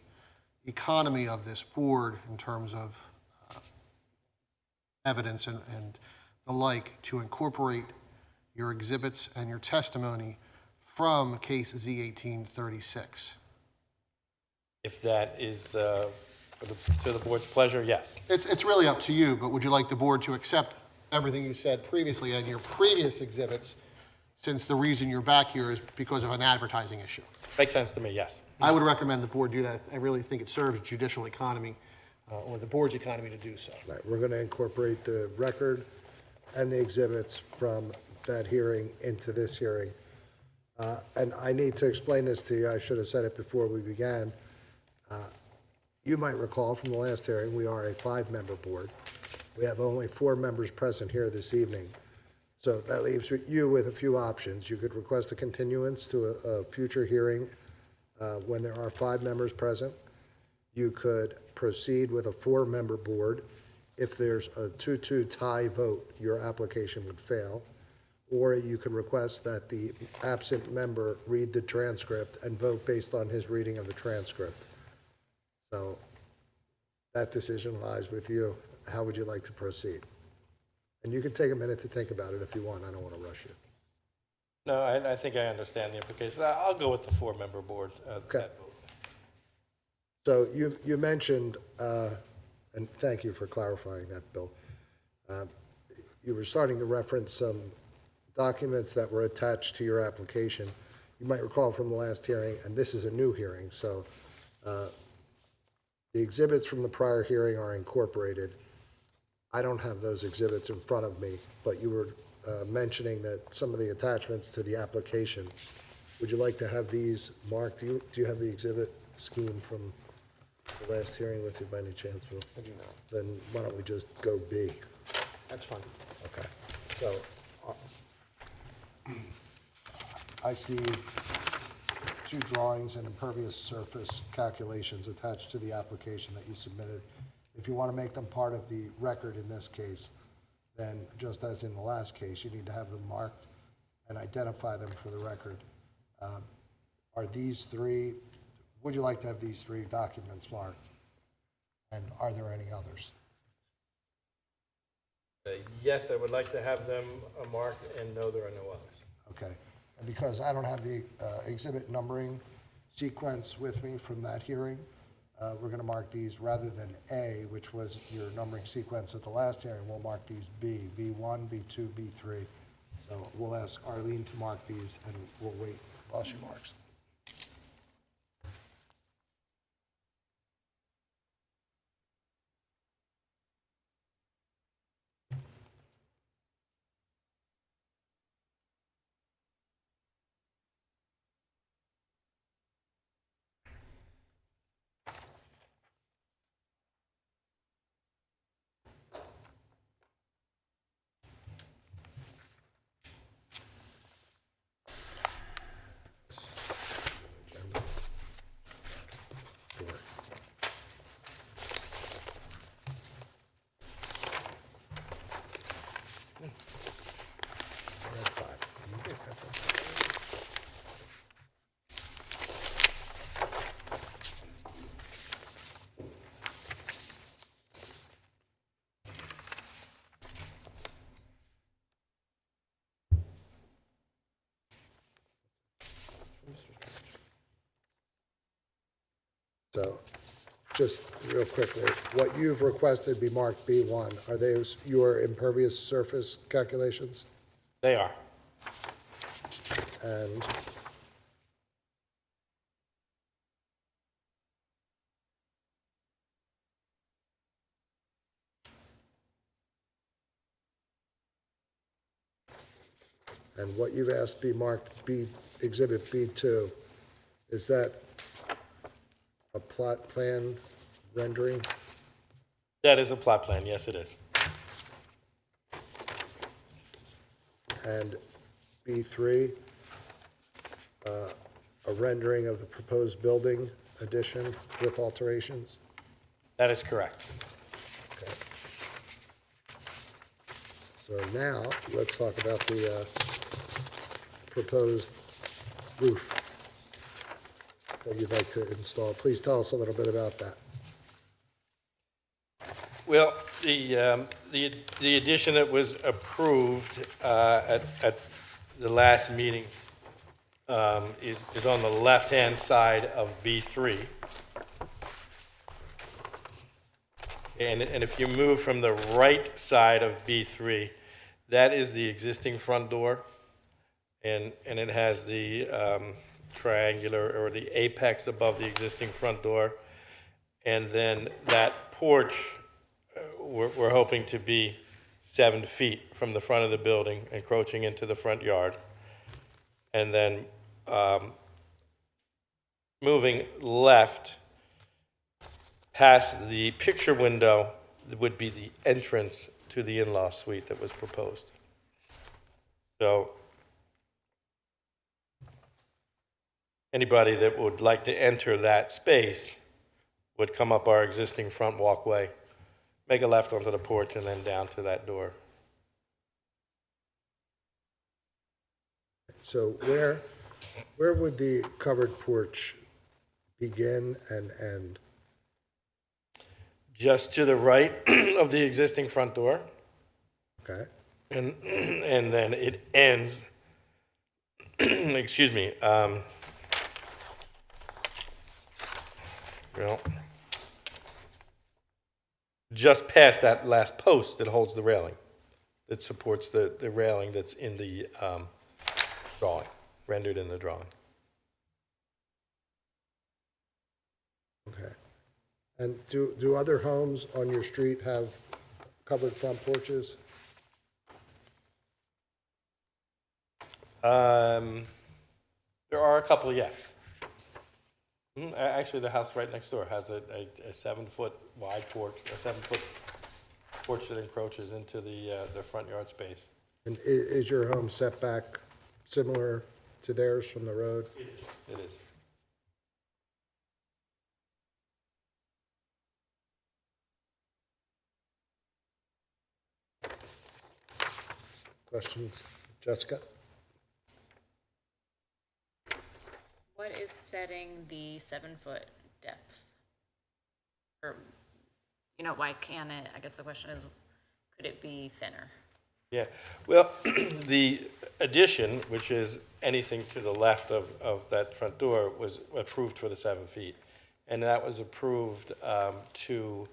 economy of this board in terms of evidence and the like to incorporate your exhibits and your testimony from case Z1836? If that is to the board's pleasure, yes. It's really up to you, but would you like the board to accept everything you said previously and your previous exhibits, since the reason you're back here is because of an advertising issue? Makes sense to me, yes. I would recommend the board do that. I really think it serves judicial economy, or the board's economy to do so. Right, we're going to incorporate the record and the exhibits from that hearing into this hearing. And I need to explain this to you. I should have said it before we began. You might recall from the last hearing, we are a 5-member board. We have only 4 members present here this evening. So that leaves you with a few options. You could request a continuance to a future hearing when there are 5 members present. You could proceed with a 4-member board. If there's a 2-2 tie vote, your application would fail. Or you could request that the absent member read the transcript and vote based on his reading of the transcript. So that decision lies with you. How would you like to proceed? And you can take a minute to think about it if you want. I don't want to rush you. No, I think I understand the implications. I'll go with the 4-member board. Okay. So you mentioned, and thank you for clarifying that, Bill. You were starting to reference some documents that were attached to your application. You might recall from the last hearing, and this is a new hearing, so the exhibits from the prior hearing are incorporated. I don't have those exhibits in front of me, but you were mentioning that some of the attachments to the application, would you like to have these marked? Do you have the exhibit scheme from the last hearing with you by any chance, Bill? I do not. Then why don't we just go B? That's fine. Okay. So I see 2 drawings and impervious surface calculations attached to the application that you submitted. If you want to make them part of the record in this case, then just as in the last case, you need to have them marked and identify them for the record. Are these 3, would you like to have these 3 documents marked? And are there any others? Yes, I would like to have them marked, and no, there are no others. Okay. And because I don't have the exhibit numbering sequence with me from that hearing, we're going to mark these rather than A, which was your numbering sequence at the last hearing, we'll mark these B, B1, B2, B3. So we'll ask Arlene to mark these, and we'll wait while she marks. just real quickly, what you've requested be marked B1, are those your impervious surface calculations? They are. And what you've asked be marked B, Exhibit B2, is that a plot plan rendering? That is a plot plan, yes, it is. And B3, a rendering of the proposed building addition with alterations? That is correct. Okay. So now, let's talk about the proposed roof that you'd like to install. Please tell us a little bit about that. Well, the addition that was approved at the last meeting is on the left-hand side of B3. And if you move from the right side of B3, that is the existing front door. And it has the triangular or the apex above the existing front door. And then that porch, we're hoping to be 7 feet from the front of the building, encroaching into the front yard. And then moving left past the picture window would be the entrance to the in-law suite that was proposed. So anybody that would like to enter that space would come up our existing front walkway, make a left onto the porch, and then down to that door. So where would the covered porch begin and end? Just to the right of the existing front door, Okay, and then it ends, excuse me, well, just past that last post that holds the railing, that supports the railing that's in the drawing, rendered in the drawing. okay. And do other homes on your street have covered front porches? There are a couple, yes. Actually, the house right next door has a 7-foot wide porch, a 7-foot porch that encroaches into the front yard space. And is your home setback similar to theirs from the road? It is. It is. Questions? Jessica? What is setting the 7-foot depth? Or, why can't it, I guess the question is, could it be thinner? Yeah, well, the addition, which is anything to the left of that front door, was approved for the 7 feet. And that was approved to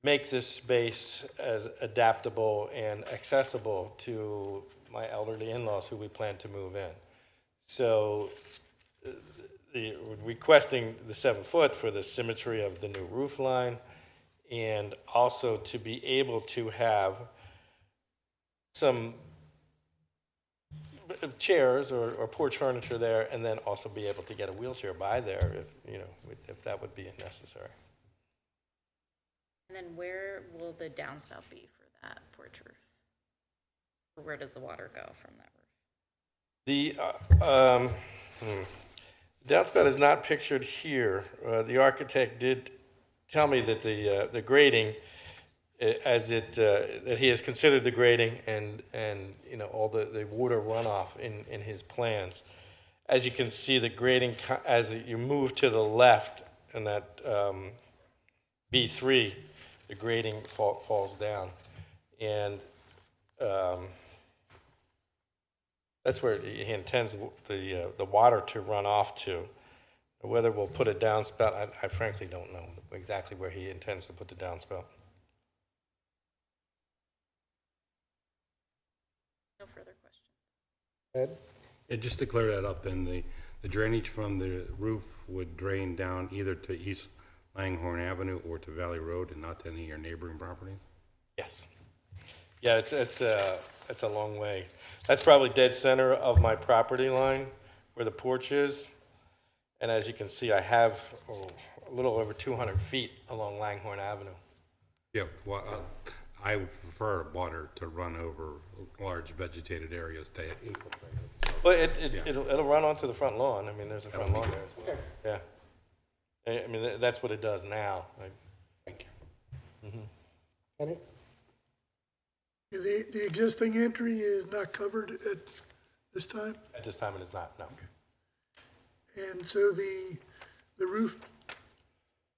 make this space as adaptable and accessible to my elderly in-laws who we plan to move in. So requesting the 7 foot for the symmetry of the new roof line, and also to be able to have some chairs or porch furniture there, and then also be able to get a wheelchair by there if that would be necessary. And then where will the downspout be for that porch roof? Or where does the water go from that roof? The downspout is not pictured here. The architect did tell me that the grading, that he has considered the grading and all the water runoff in his plans. As you can see, the grading as you move to the left in that B3, the grading falls down, and that's where he intends the water to run off to. Whether we'll put a downspout, I frankly don't know exactly where he intends to put the downspout. No further questions. Ed? Yeah, just to clear that up, then the drainage from the roof would drain down either to East Langhorne Avenue or to Valley Road and not to any of your neighboring properties? Yes. Yeah, it's a long way. That's probably dead center of my property line where the porch is. And as you can see, I have a little over 200 feet along Langhorne Avenue. Yeah, well, I would prefer water to run over large vegetated areas to infiltrate it. Well, it'll run onto the front lawn. I mean, there's a front lawn there as well. Yeah. I mean, that's what it does now. Thank you. Kenny? The existing entry is not covered at this time? At this time, it is not, no. And so the roof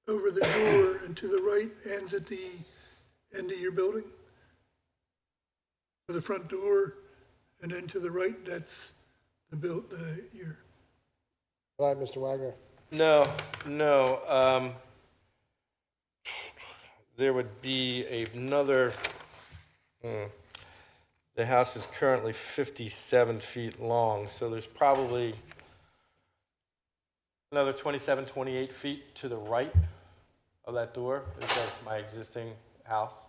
over the door and to the right ends at the end of your building? For the front door, and then to the right, that's your... All right, Mr. Wagner. No. There would be another, the house is currently 57 feet long, so there's probably another 27, 28 feet to the right of that door. That's my existing house.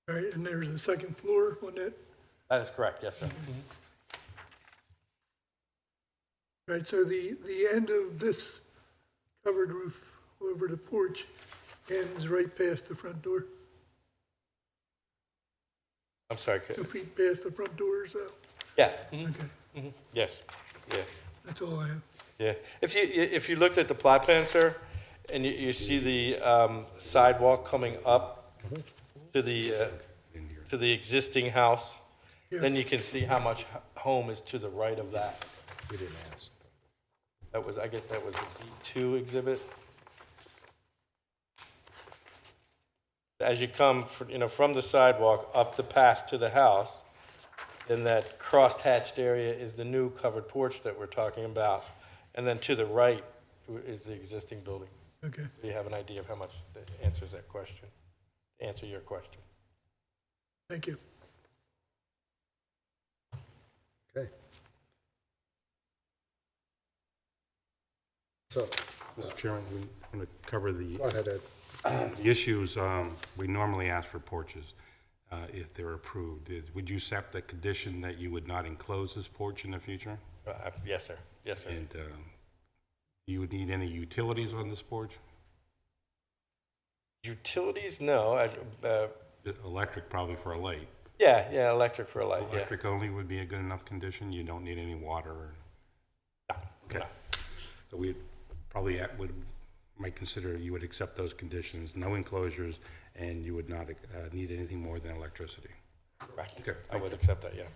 All right, and there's a second floor on that? That is correct, yes, sir. All right, so the end of this covered roof over the porch ends right past the front door? I'm sorry. 2 feet past the front door, so? Yes. Okay, Yes. Yeah. that's all I have. Yeah. If you looked at the plot plan, sir, and you see the sidewalk coming up to the existing house, then you can see how much home is to the right of that. We didn't ask. I guess that was the B2 exhibit. As you come, from the sidewalk up the path to the house, then that crosshatched area is the new covered porch that we're talking about. And then to the right is the existing building. Okay. So you have an idea of how much that answers that question, answer your question. Thank you. Okay. So, Mr. Chairman, we want to cover the go ahead, Ed. the issues. We normally ask for porches if they're approved. Would you accept the condition that you would not enclose this porch in the future? Yes, sir. Yes, sir. And you would need any utilities on this porch? Utilities? No. Electric probably for a light. Yeah, electric for a light. Electric only would be a good enough condition? You don't need any water? No. Okay. No. So we probably might consider you would accept those conditions, no enclosures, and you would not need anything more than electricity. Correct. Okay. I would accept that, yeah.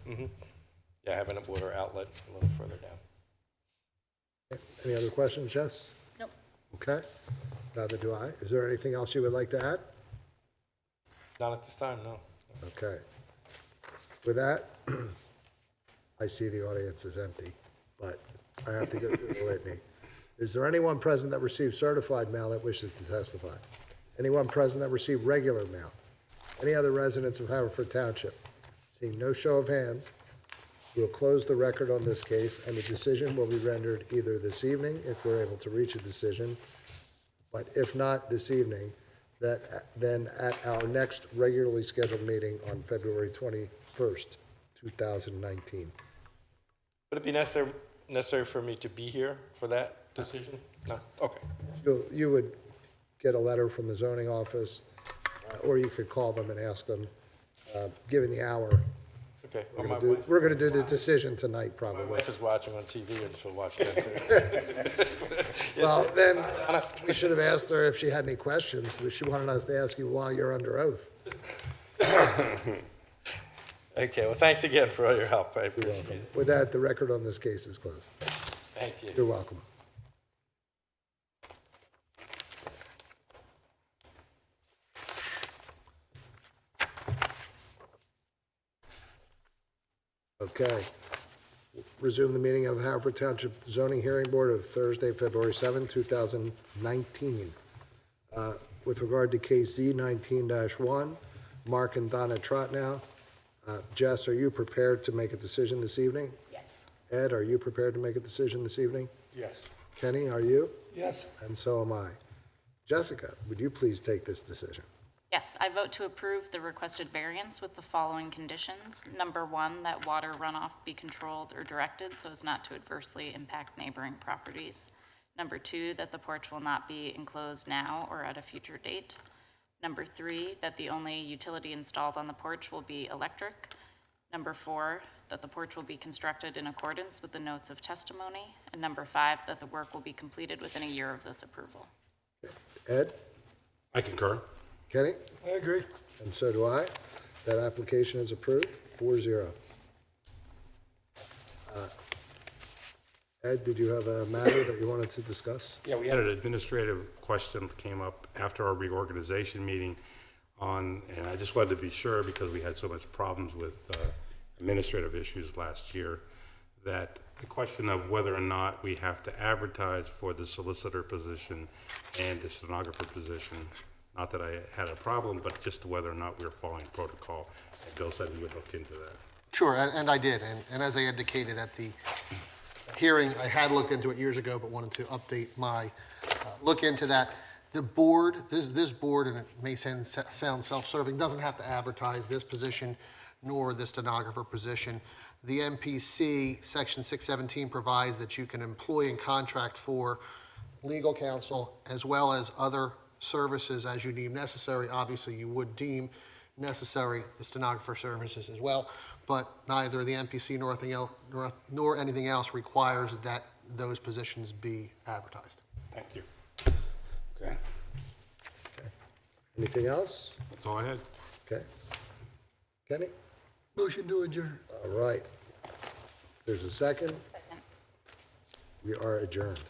Yeah, having a water outlet a little further down. Any other questions, Jess? Nope. Okay. Neither do I. Is there anything else you would like to add? Not at this time, no. Okay. With that, I see the audience is empty, but I have to go through the litany. Is there anyone present that received certified mail that wishes to testify? Anyone present that received regular mail? Any other residents of Haverford Township? Seeing no show of hands, we will close the record on this case, and a decision will be rendered either this evening, if we're able to reach a decision, but if not this evening, then at our next regularly scheduled meeting on February 21st, 2019. Would it be necessary for me to be here for that decision? No? Okay. You would get a letter from the zoning office, or you could call them and ask them, given the hour. Okay. We're going to do the decision tonight, probably. My wife is watching on TV, and she'll watch that too. Well, then, we should have asked her if she had any questions. She wanted us to ask you while you're under oath. Okay, well, thanks again for all your help. I appreciate it. With that, the record on this case is closed. Thank you. You're welcome. Okay. resume the meeting of the Haverford Township Zoning Hearing Board of Thursday, February 7, 2019. With regard to case Z 19-1, Mark and Donna Trotnow. Jess, are you prepared to make a decision this evening? Yes. Ed, are you prepared to make a decision this evening? Yes. Kenny, are you? Yes. And so am I. Jessica, would you please take this decision? Yes, I vote to approve the requested variance with the following conditions. Number one, that water runoff be controlled or directed so as not to adversely impact neighboring properties. Number two, that the porch will not be enclosed now or at a future date. Number three, that the only utility installed on the porch will be electric. Number four, that the porch will be constructed in accordance with the notes of testimony. And number five, that the work will be completed within a year of this approval. Ed? I concur. Kenny? I agree. And so do I. That application is approved, 4-0. Ed, did you have a matter that you wanted to discuss? Yeah, we had an administrative question that came up after our reorganization meeting and I just wanted to be sure, because we had so much problems with administrative issues last year, that the question of whether or not we have to advertise for the solicitor position and the stenographer position, not that I had a problem, but just whether or not we were following protocol. And Bill said he would look into that. Sure, and I did, and as I indicated at the hearing, I had looked into it years ago, but wanted to update my look into that. The board, this board, and it may sound self-serving, doesn't have to advertise this position nor the stenographer position. The MPC, Section 617, provides that you can employ and contract for legal counsel as well as other services as you deem necessary. Obviously, you would deem necessary the stenographer services as well, but neither the MPC nor anything else requires that those positions be advertised. Thank you. Okay. Anything else? That's all I had. Okay. Kenny? Motion to adjourn. All right. There's a second. Second. We are adjourned.